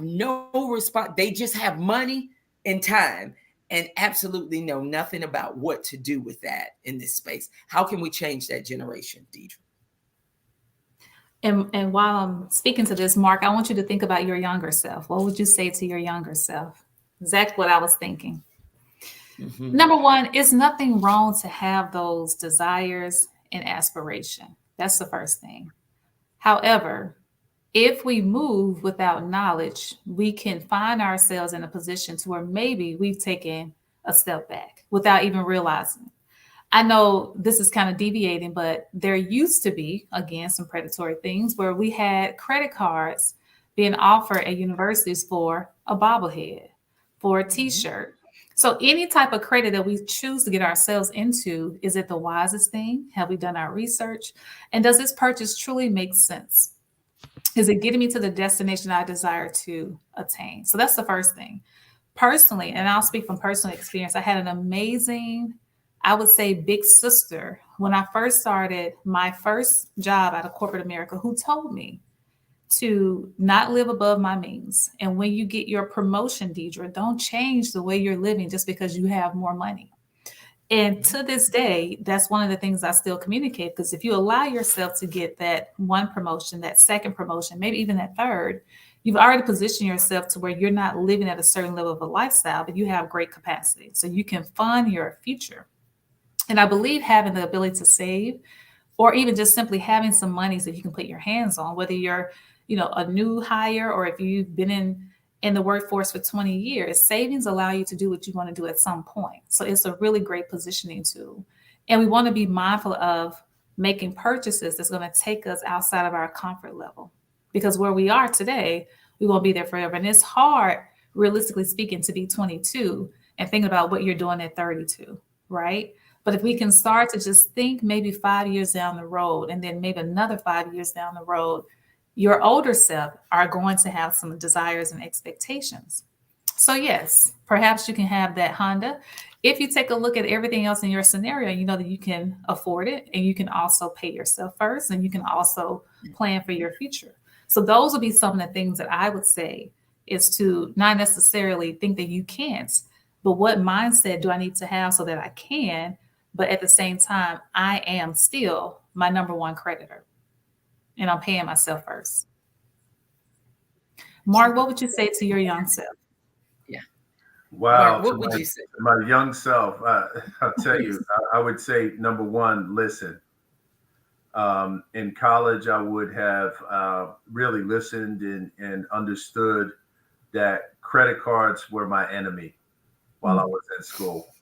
no response. They just have money and time and absolutely know nothing about what to do with that in this space. How can we change that generation, Deidre? And while I'm speaking to this, Mark, I want you to think about your younger self. What would you say to your younger self? Exactly what I was thinking. Mm-hmm. Number one, it's nothing wrong to have those desires and aspiration. That's the first thing. However, if we move without knowledge, we can find ourselves in a position to where maybe we've taken a step back without even realizing. I know this is kind of deviating, but there used to be, again, some predatory things where we had credit cards being offered at universities for a bobblehead, for a t-shirt. So any type of credit that we choose to get ourselves into, is it the wisest thing? Have we done our research? And does this purchase truly make sense? Is it getting me to the destination I desire to attain? So that's the first thing. Personally, and I'll speak from personal experience, I had an amazing, I would say, big sister when I first started my first job out of corporate America, who told me to not live above my means. And when you get your promotion, Deidre, don't change the way you're living just because you have more money. And to this day, that's one of the things I still communicate, because if you allow yourself to get that one promotion, that second promotion, maybe even that third, you've already positioned yourself to where you're not living at a certain level of a lifestyle, but you have great capacity. So you can fund your future. And I believe having the ability to save, or even just simply having some money so you can put your hands on, whether you're a new hire or if you've been in the workforce for 20 years, savings allow you to do what you want to do at some point. So it's a really great positioning tool. And we want to be mindful of making purchases that's going to take us outside of our comfort level, because where we are today, we won't be there forever. And it's hard, realistically speaking, to be 22 and think about what you're doing at 32, right? But if we can start to just think maybe 5 years down the road, and then maybe another 5 years down the road, Your older self are going to have some desires and expectations. So yes, perhaps you can have that Honda. If you take a look at everything else in your scenario, you know that you can afford it, and you can also pay yourself first, and you can also plan for your future. So those would be some of the things that I would say, is to not necessarily think that you can't, but what mindset do I need to have so that I can, but at the same time, I am still my number one creditor and I'm paying myself first. Mark, what would you say to your young self? Yeah. Wow, Mark, to what would you say? my young self, I'll tell you, I would say number one, listen. In college, I would have really listened and understood that credit cards were my enemy while I was in school.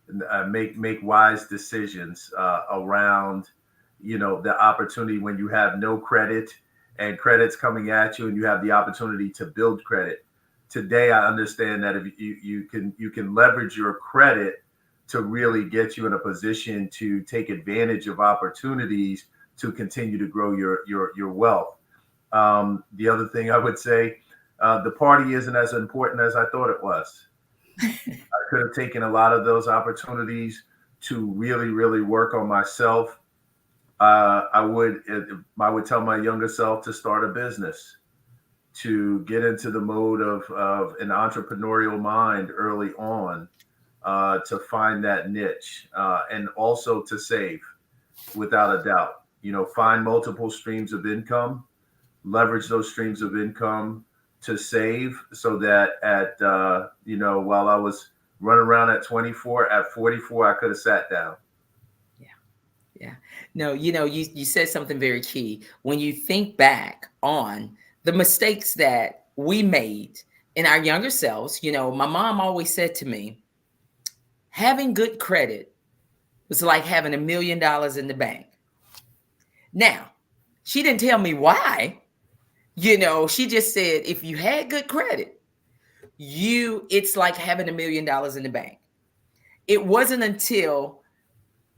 And, make wise decisions around, the opportunity when you have no credit and credit's coming at you, and you have the opportunity to build credit. Today, I understand that if you can leverage your credit to really get you in a position to take advantage of opportunities to continue to grow your wealth. The other thing I would say, the party isn't as important as I thought it was. I could have taken a lot of those opportunities to really, really work on myself. I would tell my younger self to start a business, to get into the mode of an entrepreneurial mind early on, to find that niche, and also to save, without a doubt. Find multiple streams of income, leverage those streams of income to save, so that while I was running around at 24, at 44, I could have sat down. Yeah. No, you said something very key. When you think back on the mistakes that we made in our younger selves, my mom always said to me, having good credit was like having $1 million in the bank. Now, she didn't tell me why. She just said, if you had good credit, it's like having $1 million in the bank. It wasn't until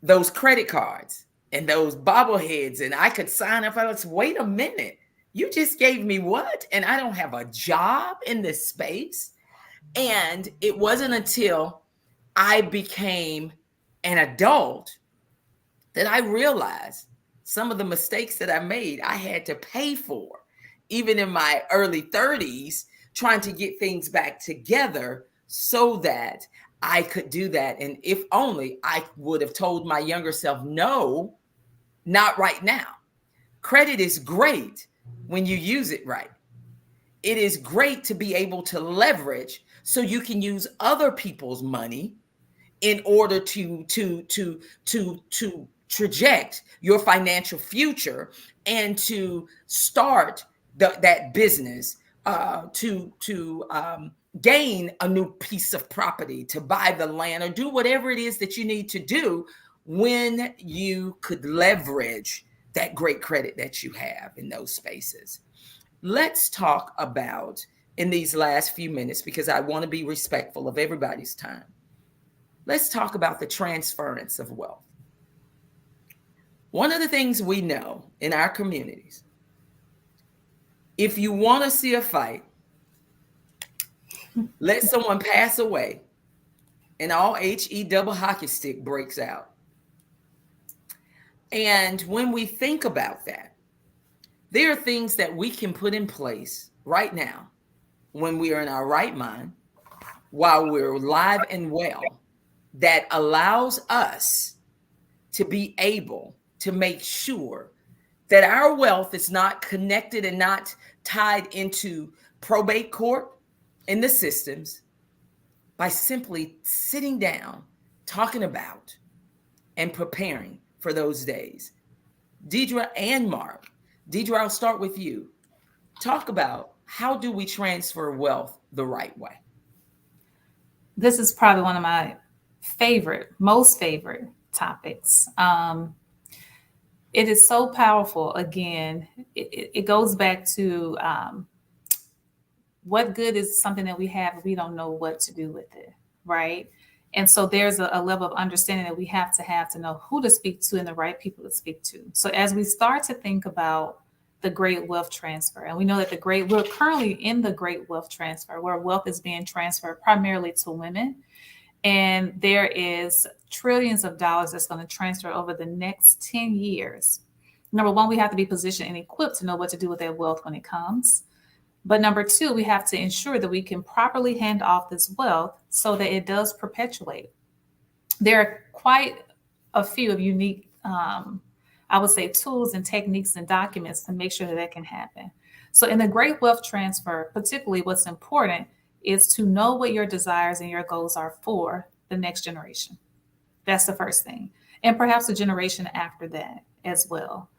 those credit cards and those bobbleheads and I could sign up. I was, wait a minute, you just gave me what? And I don't have a job in this space. And it wasn't until I became an adult that I realized some of the mistakes that I made, I had to pay for, even in my early 30s, trying to get things back together so that I could do that. And if only I would have told my younger self, no, not right now. Credit is great when you use it right. It is great to be able to leverage so you can use other people's money in order to traject your financial future and to start that business, to gain a new piece of property, to buy the land, or do whatever it is that you need to do when you could leverage that great credit that you have in those spaces. Let's talk about, in these last few minutes, because I want to be respectful of everybody's time, let's talk about the transference of wealth. One of the things we know in our communities, if you want to see a fight, let someone pass away and all HE double hockey stick breaks out. And when we think about that, there are things that we can put in place right now when we are in our right mind, while we're alive and well, that allows us to be able to make sure that our wealth is not connected and not tied into probate court and the systems, by simply sitting down, talking about, and preparing for those days. Deidre and Mark, Deidre, I'll start with you. Talk about, how do we transfer wealth the right way? This is probably one of my most favorite topics. It is so powerful. Again, it goes back to what good is something that we have if we don't know what to do with it, right? And so there's a level of understanding that we have to know who to speak to and the right people to speak to. So as we start to think about the great wealth transfer. And we know that we're currently in the great wealth transfer, where wealth is being transferred primarily to women. And there is trillions of dollars that's going to transfer over the next 10 years. Number one, we have to be positioned and equipped to know what to do with that wealth when it comes. But number two, we have to ensure that we can properly hand off this wealth so that it does perpetuate. There are quite a few of unique, I would say, tools and techniques and documents to make sure that that can happen. So in the great wealth transfer, particularly what's important is to know what your desires and your goals are for the next generation. That's the first thing. And perhaps a generation after that as well.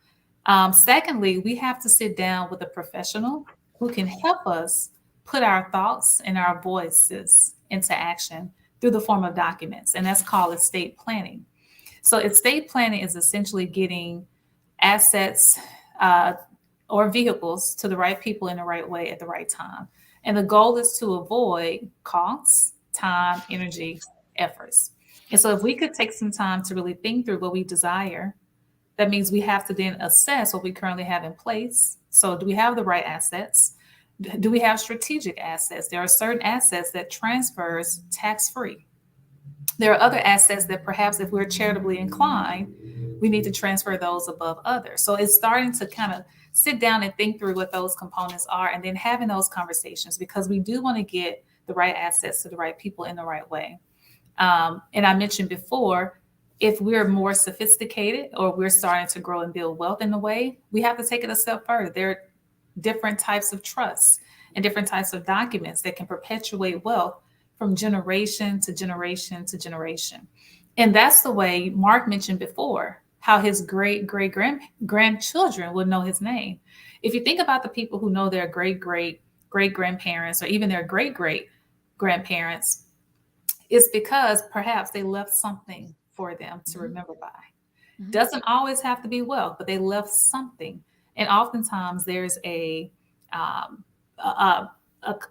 Secondly, we have to sit down with a professional who can help us put our thoughts and our voices into action through the form of documents. And that's called estate planning. So estate planning is essentially getting assets or vehicles to the right people in the right way at the right time. And the goal is to avoid costs, time, energy, efforts. And so if we could take some time to really think through what we desire, that means we have to then assess what we currently have in place. So do we have the right assets? Do we have strategic assets? There are certain assets that transfers tax-free. There are other assets that perhaps if we're charitably inclined, we need to transfer those above others. So it's starting to kind of sit down and think through what those components are and then having those conversations, because we do want to get the right assets to the right people in the right way. And I mentioned before, if we're more sophisticated or we're starting to grow and build wealth in the way, we have to take it a step further. There are different types of trusts and different types of documents that can perpetuate wealth from generation to generation to generation. And that's the way Mark mentioned before, how his grandchildren would know his name. If you think about the people who know their great grandparents or even their great grandparents, it's because perhaps they left something for them to remember by. Mm-hmm. Doesn't always have to be wealth, but they left something. And oftentimes there's a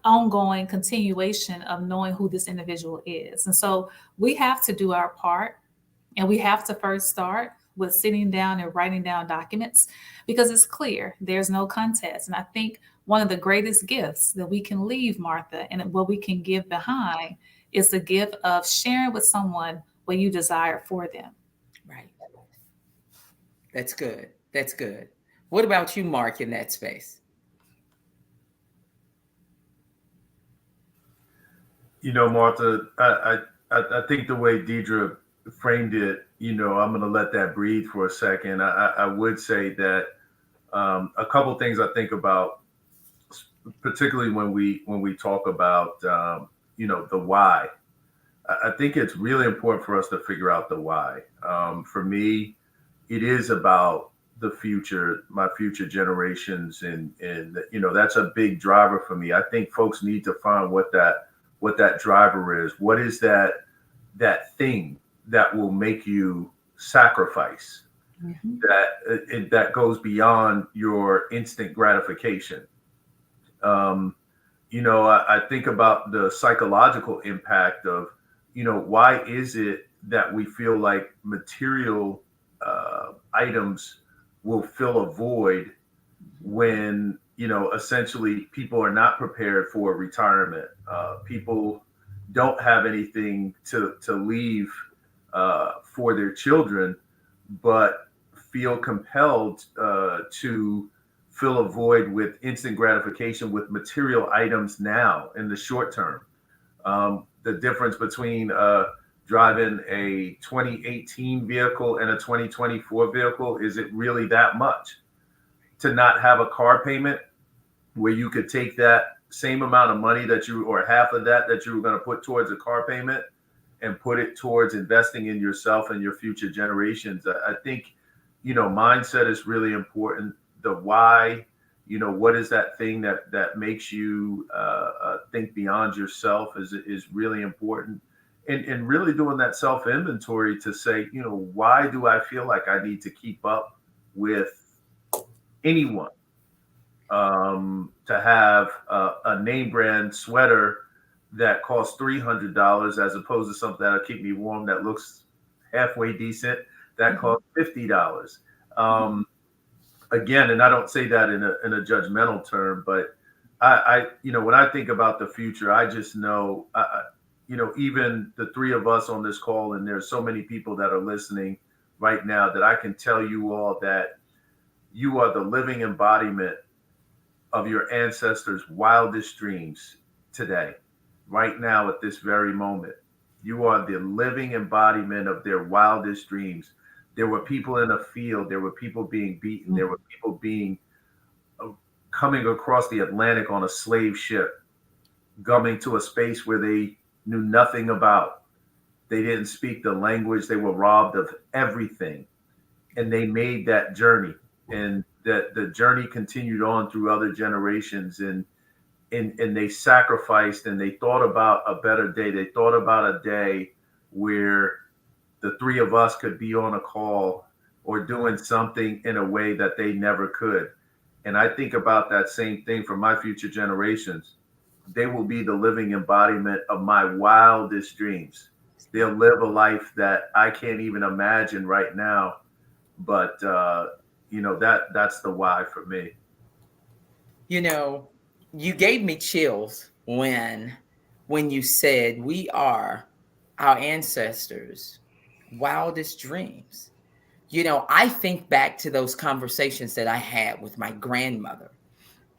ongoing continuation of knowing who this individual is. And so we have to do our part, and we have to first start with sitting down and writing down documents, because it's clear there's no contest. And I think one of the greatest gifts that we can leave, Martha, and what we can give behind is the gift of sharing with someone what you desire for them. Right. That's good. That's good. What about you, Mark, in that space? You know, Martha, I think the way Deidre framed it, you know, I'm going to let that breathe for a second. I would say that a couple things I think about, particularly when we talk about, you know, the why. I think it's really important for us to figure out the why. For me, it is about the future, my future generations, and you know, that's a big driver for me. I think folks need to find what that driver is. What is that thing that will make you sacrifice? Mm-hmm. That goes beyond your instant gratification. You know, I think about the psychological impact of, you know, why is it that we feel like material items will fill a void when, you know, essentially people are not prepared for retirement. People don't have anything to leave for their children, but feel compelled to fill a void with instant gratification with material items now in the short term. The difference between driving a 2018 vehicle and a 2024 vehicle, is it really that much? To not have a car payment where you could take that same amount of money that you, or half of that you were going to put towards a car payment, and put it towards investing in yourself and your future generations. I think, you know, mindset is really important. The why, you know, what is that thing that makes you think beyond yourself is really important. And really doing that self-inventory to say, you know, why do I feel like I need to keep up with anyone? To have a name brand sweater that costs $300 as opposed to something that'll keep me warm that looks halfway decent that costs $50. again, and I don't say that in a judgmental term, but when I think about the future, I just know, even the three of us on this call, and there's so many people that are listening right now, that I can tell you all that you are the living embodiment of your ancestors' wildest dreams today, right now, at this very moment. You are the living embodiment of their wildest dreams. There were people in a field, there were people being beaten, there were people being coming across the Atlantic on a slave ship, coming to a space where they knew nothing about. They didn't speak the language, they were robbed of everything. And they made that journey. And that the journey continued on through other generations, and they sacrificed, and they thought about a better day. They thought about a day where the three of us could be on a call or doing something in a way that they never could. And I think about that same thing for my future generations. They will be the living embodiment of my wildest dreams. They'll live a life that I can't even imagine right now. But that's the why for me. You gave me chills when you said we are our ancestors' wildest dreams. I think back to those conversations that I had with my grandmother,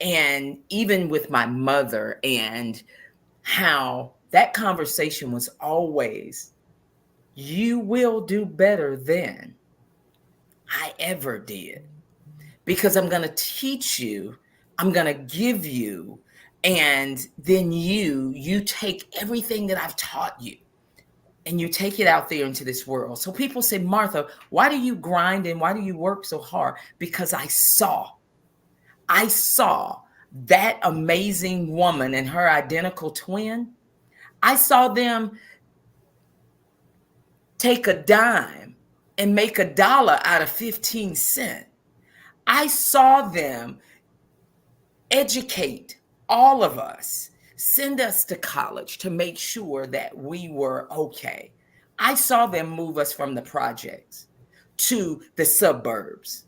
and even with my mother, and how that conversation was always, you will do better than I ever did, because I'm going to teach you, I'm going to give you, and then you take everything that I've taught you and you take it out there into this world. So people say, Martha, why do you grind and why do you work so hard? Because I saw that amazing woman and her identical twin. I saw them take a dime and make $1 out of 15 cents. I saw them educate all of us, send us to college to make sure that we were okay. I saw them move us from the projects to the suburbs,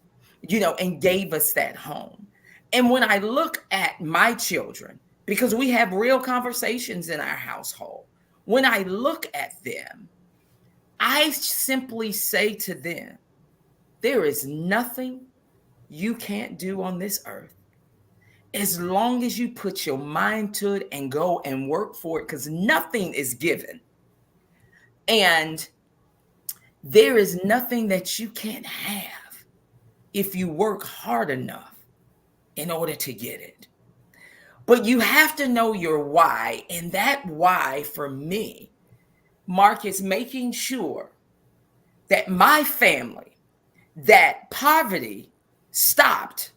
and gave us that home. And when I look at my children, because we have real conversations in our household, when I look at them, I simply say to them, there is nothing you can't do on this earth, as long as you put your mind to it and go and work for it, because nothing is given. And there is nothing that you can't have if you work hard enough in order to get it. But you have to know your why. And that why for me, Mark, is making sure that my family, that poverty stopped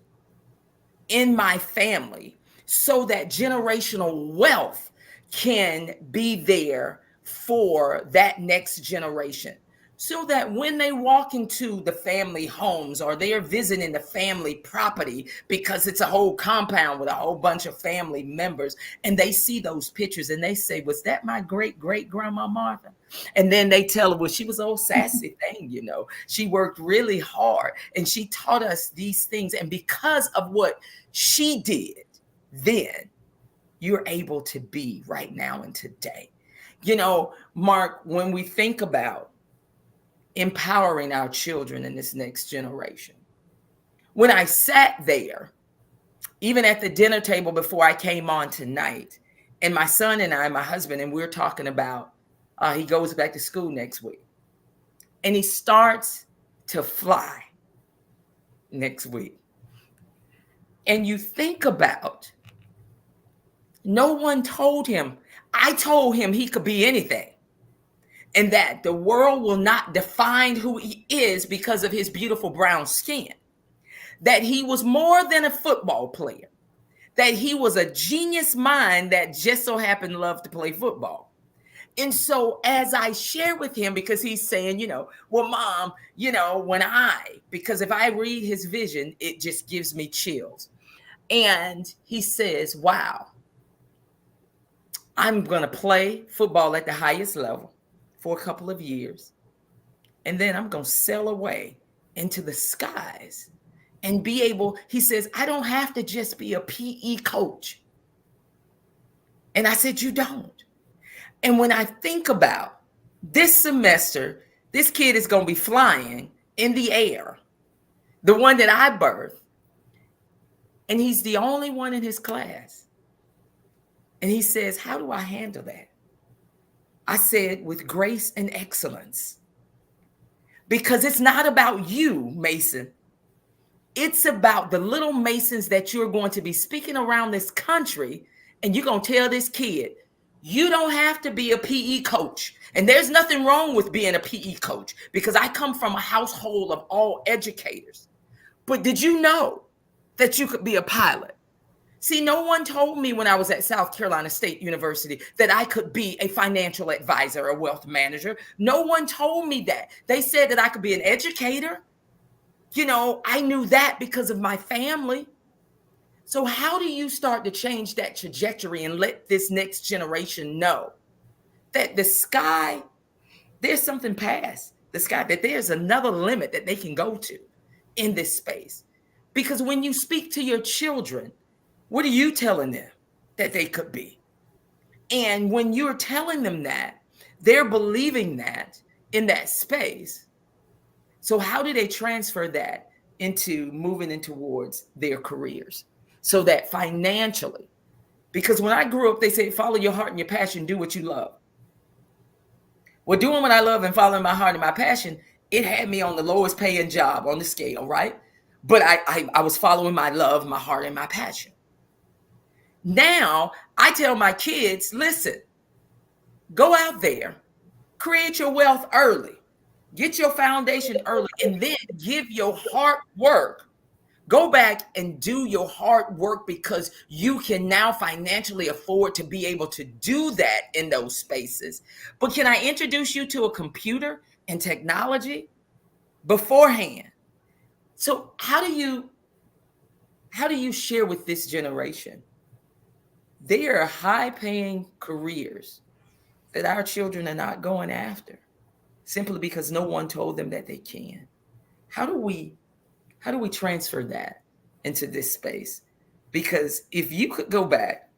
in my family, so that generational wealth can be there for that next generation. So that when they walk into the family homes or they're visiting the family property, because it's a whole compound with a whole bunch of family members, and they see those pictures and they say, was that my great-great-grandma Martha? And then they tell her, well, she was an old sassy thing, She worked really hard and she taught us these things. And because of what she did then, you're able to be right now and today. Mark, when we think about empowering our children in this next generation, when I sat there, even at the dinner table before I came on tonight, and my son and I, my husband, and we're talking about, he goes back to school next week, and he starts to fly next week. And you think about, no one told him. I told him he could be anything, and that the world will not define who he is because of his beautiful brown skin, that he was more than a football player, that he was a genius mind that just so happened to love to play football. And so as I share with him, because he's saying, well, Mom, because if I read his vision, it just gives me chills. And he says, wow, I'm going to play football at the highest level for a couple of years. And then I'm going to sail away into the skies and be able, he says, I don't have to just be a PE coach. And I said, you don't. And when I think about this semester, this kid is going to be flying in the air, the one that I birthed, and he's the only one in his class. And he says, how do I handle that? I said, with grace and excellence. Because it's not about you, Mason. It's about the little Masons that you're going to be speaking around this country, and you're going to tell this kid, you don't have to be a PE coach. And there's nothing wrong with being a PE coach, because I come from a household of all educators. But did you know that you could be a pilot? See, no one told me when I was at South Carolina State University that I could be a financial advisor, a wealth manager. No one told me that. They said that I could be an educator. You know, I knew that because of my family. So how do you start to change that trajectory and let this next generation know that the sky, there's something past the sky, that there's another limit that they can go to in this space? Because when you speak to your children, what are you telling them that they could be? And when you're telling them that, they're believing that in that space. So how do they transfer that into moving in towards their careers? So that financially, because when I grew up, they say, follow your heart and your passion, do what you love. Well, doing what I love and following my heart and my passion, it had me on the lowest paying job on the scale, right? But I was following my love, my heart, and my passion. Now I tell my kids, listen, go out there, create your wealth early, get your foundation early, and then give your hard work. Go back and do your hard work, because you can now financially afford to be able to do that in those spaces. But can I introduce you to a computer and technology beforehand? So how do you share with this generation? There are high-paying careers that our children are not going after simply because no one told them that they can. How do we transfer that into this space? Because if you could go back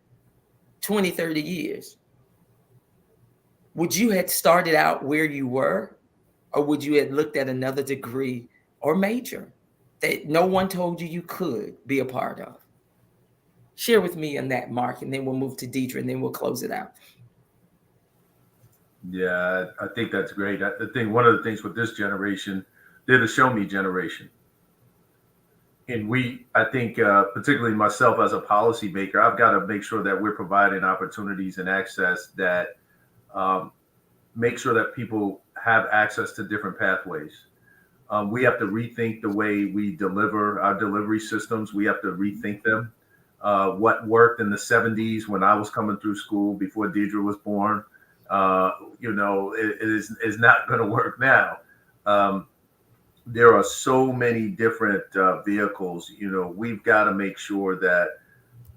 20, 30 years, would you have started out where you were, or would you have looked at another degree or major that no one told you could be a part of? Share with me on that, Mark, and then we'll move to Deidre, and then we'll close it out. Yeah, I think that's great. One of the things with this generation, they're the show me generation. And I think, particularly myself as a policymaker, I've got to make sure that we're providing opportunities and access that make sure that people have access to different pathways. We have to rethink the way we deliver our delivery systems. We have to rethink them. What worked in the 70s when I was coming through school before Deidre was born, it is not going to work now. There are so many different vehicles. We've got to make sure that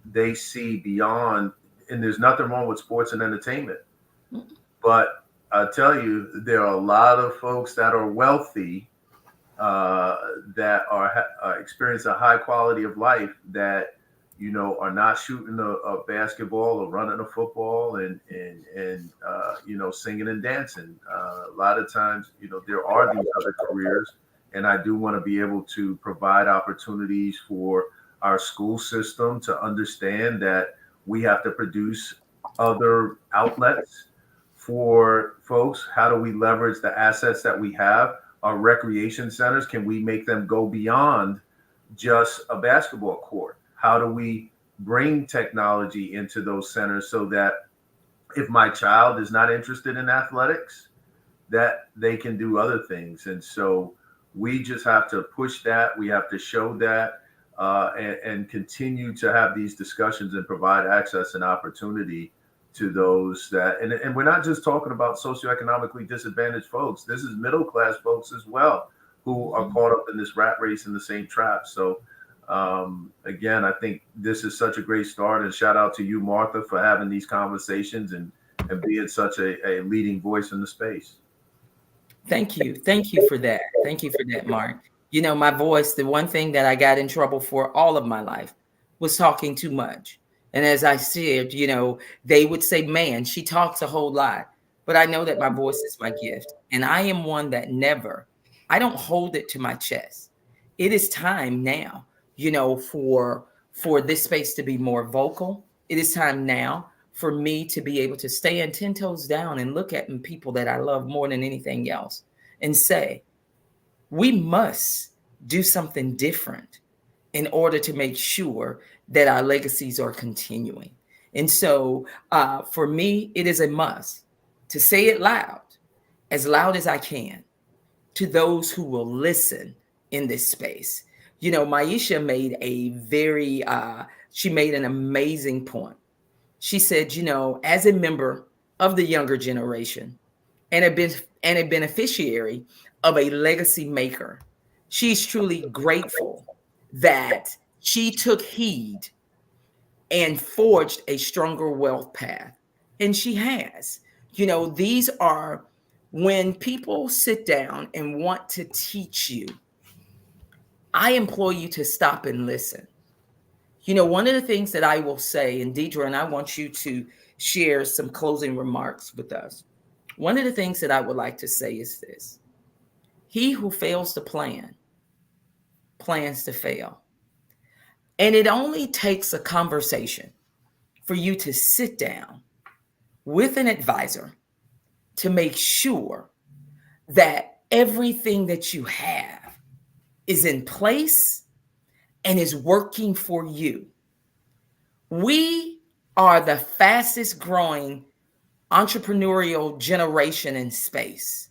they see beyond, and there's nothing wrong with sports and entertainment. But I tell you, there are a lot of folks that are wealthy that are experience a high quality of life that are not shooting a basketball or running a football and singing and dancing. A lot of times, there are these other careers, and I do want to be able to provide opportunities for our school system to understand that we have to produce other outlets for folks. How do we leverage the assets that we have? Our recreation centers, can we make them go beyond just a basketball court? How do we bring technology into those centers so that if my child is not interested in athletics, that they can do other things? And so we just have to push that. We have to show that and continue to have these discussions and provide access and opportunity to those that, and we're not just talking about socioeconomically disadvantaged folks. This is middle class folks as well who are caught up in this rat race in the same trap. So again, I think this is such a great start, and shout out to you, Martha, for having these conversations and being such a leading voice in the space. Thank you for that. Thank you for that, Mark. My voice, the one thing that I got in trouble for all of my life was talking too much. And as I said, they would say, man, she talks a whole lot. But I know that my voice is my gift. And I am one that I don't hold it to my chest. It is time now, for this space to be more vocal. It is time now for me to be able to stand 10 toes down and look at people that I love more than anything else and say, we must do something different in order to make sure that our legacies are continuing. And so for me, it is a must to say it as loud as I can, to those who will listen in this space. Maisha made she made an amazing point. She said, as a member of the younger generation and a beneficiary of a legacy maker, she's truly grateful that she took heed and forged a stronger wealth path. And she has. These are when people sit down and want to teach you, I implore you to stop and listen. One of the things that I will say, and Deidre, and I want you to share some closing remarks with us. One of the things that I would like to say is this: he who fails to plan, plans to fail. And it only takes a conversation for you to sit down with an advisor to make sure that everything that you have is in place and is working for you. We are the fastest growing entrepreneurial generation in space.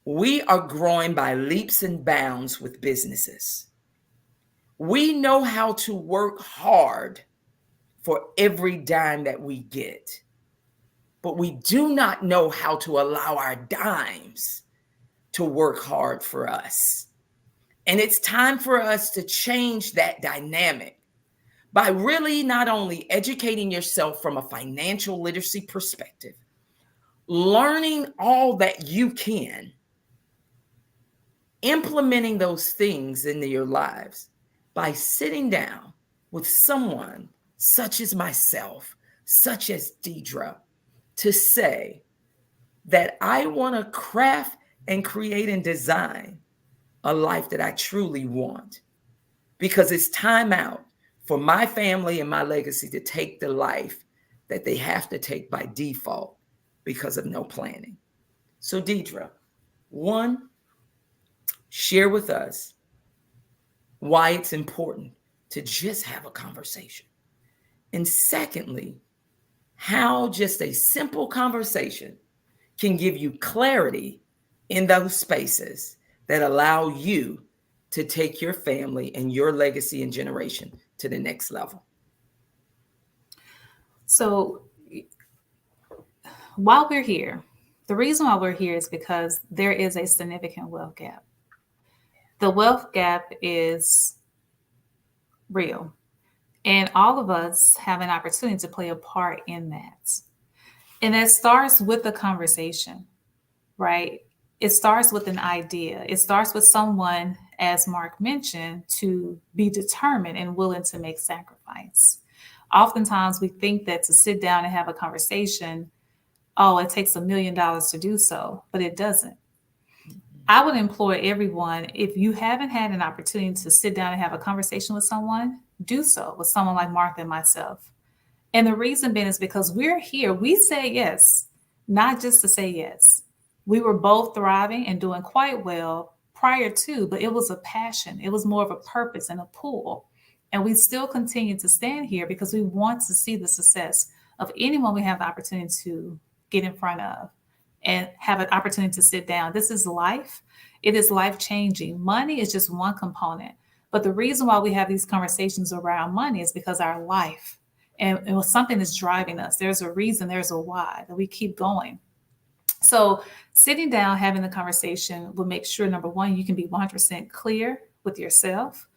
We are growing by leaps and bounds with businesses. We know how to work hard for every dime that we get, but we do not know how to allow our dimes to work hard for us. And it's time for us to change that dynamic by really not only educating yourself from a financial literacy perspective, learning all that you can, implementing those things into your lives by sitting down with someone such as myself, such as Deidre, to say that I want to craft and create and design a life that I truly want, because it's time out for my family and my legacy to take the life that they have to take by default because of no planning. So Deidre, one, share with us why it's important to just have a conversation. And secondly, how just a simple conversation can give you clarity in those spaces that allow you to take your family and your legacy and generation to the next level. So while we're here, the reason why we're here is because there is a significant wealth gap. The wealth gap is real, and all of us have an opportunity to play a part in that. And that starts with the conversation, right? It starts with an idea. It starts with someone, as Mark mentioned, to be determined and willing to make sacrifice. Oftentimes we think that to sit down and have a conversation, oh, it takes $1 million to do so, but it doesn't. I would implore everyone, if you haven't had an opportunity to sit down and have a conversation with someone, do so with someone like Martha and myself. And the reason being is because we're here. We say yes, not just to say yes. We were both thriving and doing quite well prior to, but it was a passion. It was more of a purpose and a pull. And we still continue to stand here because we want to see the success of anyone we have the opportunity to get in front of and have an opportunity to sit down. This is life. It is life-changing. Money is just one component. But the reason why we have these conversations around money is because our life and something is driving us. There's a reason, there's a why that we keep going. So sitting down, having the conversation will make sure, number one, you can be 100% clear with yourself.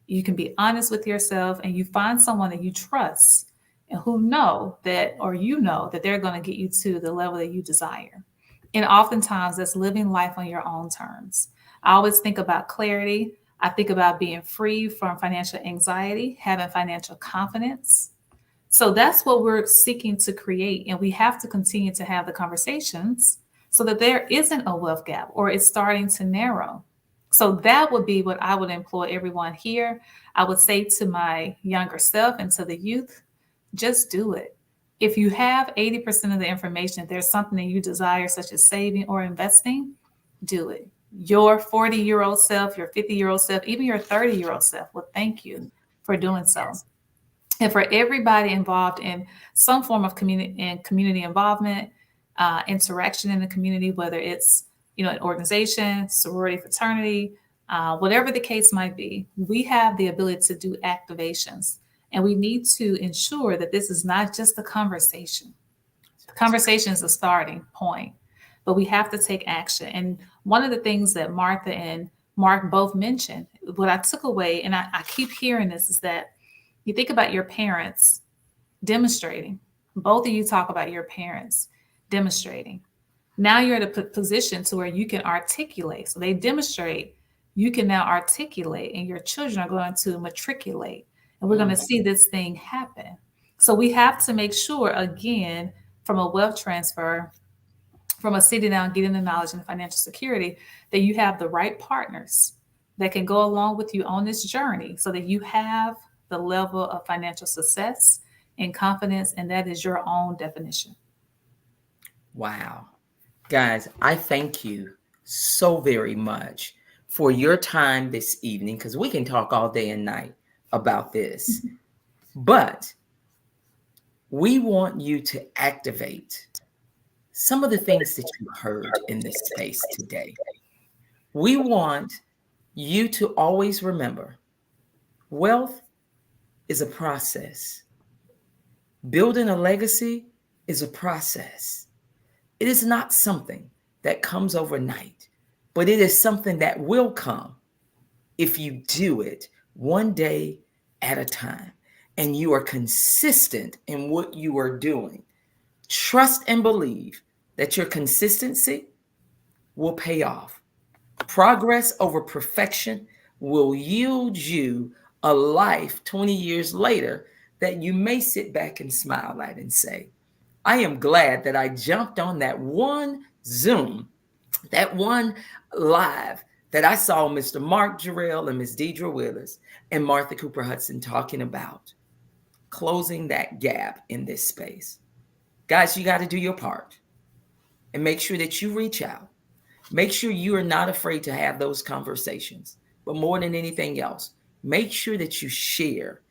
You can be honest with yourself, and you find someone that you trust and who know that, or you know that they're going to get you to the level that you desire. And oftentimes that's living life on your own terms. I always think about clarity. I think about being free from financial anxiety, having financial confidence. So that's what we're seeking to create. And we have to continue to have the conversations so that there isn't a wealth gap or it's starting to narrow. So that would be what I would employ everyone here. I would say to my younger self and to the youth, just do it. If you have 80% of the information, if there's something that you desire, such as saving or investing, do it. Your 40-year-old self, your 50-year-old self, even your 30-year-old self will thank you for doing so. And for everybody involved in some form of community involvement, interaction in the community, whether it's an organization, sorority, fraternity, whatever the case might be, we have the ability to do activations, and we need to ensure that this is not just a conversation. The conversation is a starting point, but we have to take action. And one of the things that Martha and Mark both mentioned, what I took away, and I keep hearing this, is that you think about your parents demonstrating. Both of you talk about your parents demonstrating. Now you're at a position to where you can articulate. So they demonstrate, you can now articulate, and your children are going to matriculate. And we're going to see this thing happen. So we have to make sure, again, from a wealth transfer, from a sitting down, getting the knowledge and financial security, that you have the right partners that can go along with you on this journey so that you have the level of financial success and confidence, and that is your own definition. Wow. Guys, I thank you so very much for your time this evening, because we can talk all day and night about this. But we want you to activate some of the things that you heard in this space today. We want you to always remember, wealth is a process. Building a legacy is a process. It is not something that comes overnight, but it is something that will come if you do it one day at a time and you are consistent in what you are doing. Trust and believe that your consistency will pay off. Progress over perfection will yield you a life 20 years later that you may sit back and smile at and say, I am glad that I jumped on that one Zoom, that one live that I saw Mr. Mark Jarrell and Ms. Deidre Willis and Martha Cooper-Hudson talking about closing that gap in this space. Guys, you got to do your part and make sure that you reach out. Make sure you are not afraid to have those conversations. But more than anything else, make sure that you share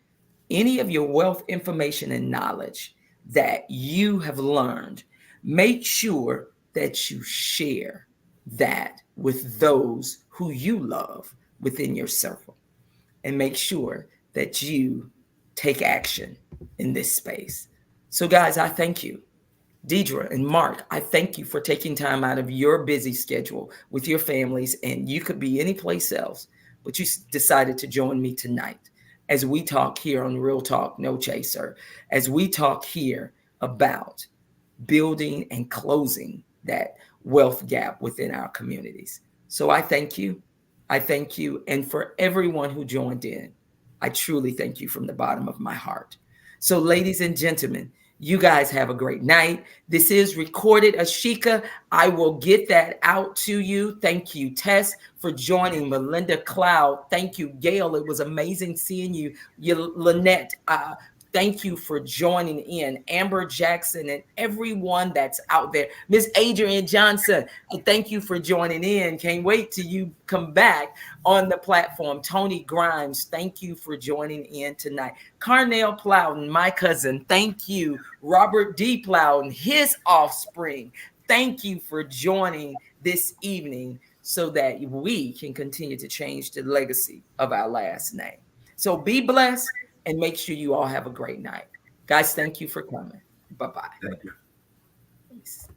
any of your wealth information and knowledge that you have learned. Make sure that you share that with those who you love within your circle. And make sure that you take action in this space. So guys, I thank you. Deidre and Mark, I thank you for taking time out of your busy schedule with your families, and you could be any place else, but you decided to join me tonight as we talk here on Real Talk No Chaser, as we talk here about building and closing that wealth gap within our communities. So I thank you. I thank you. And for everyone who joined in, I truly thank you from the bottom of my heart. So ladies and gentlemen, you guys have a great night. This is recorded, Ashika. I will get that out to you. Thank you, Tess, for joining. Melinda Cloud. Thank you, Gail. It was amazing seeing you. Lynette, thank you for joining in. Amber Jackson and everyone that's out there. Miss Adrienne Johnson, thank you for joining in. Can't wait till you come back on the platform. Tony Grimes, thank you for joining in tonight. Carnell Plowden, my cousin, thank you. Robert D. Plowden, his offspring, thank you for joining this evening so that we can continue to change the legacy of our last name. So be blessed. And make sure you all have a great night. Guys, thank you for coming. Bye-bye. Thank you. Peace.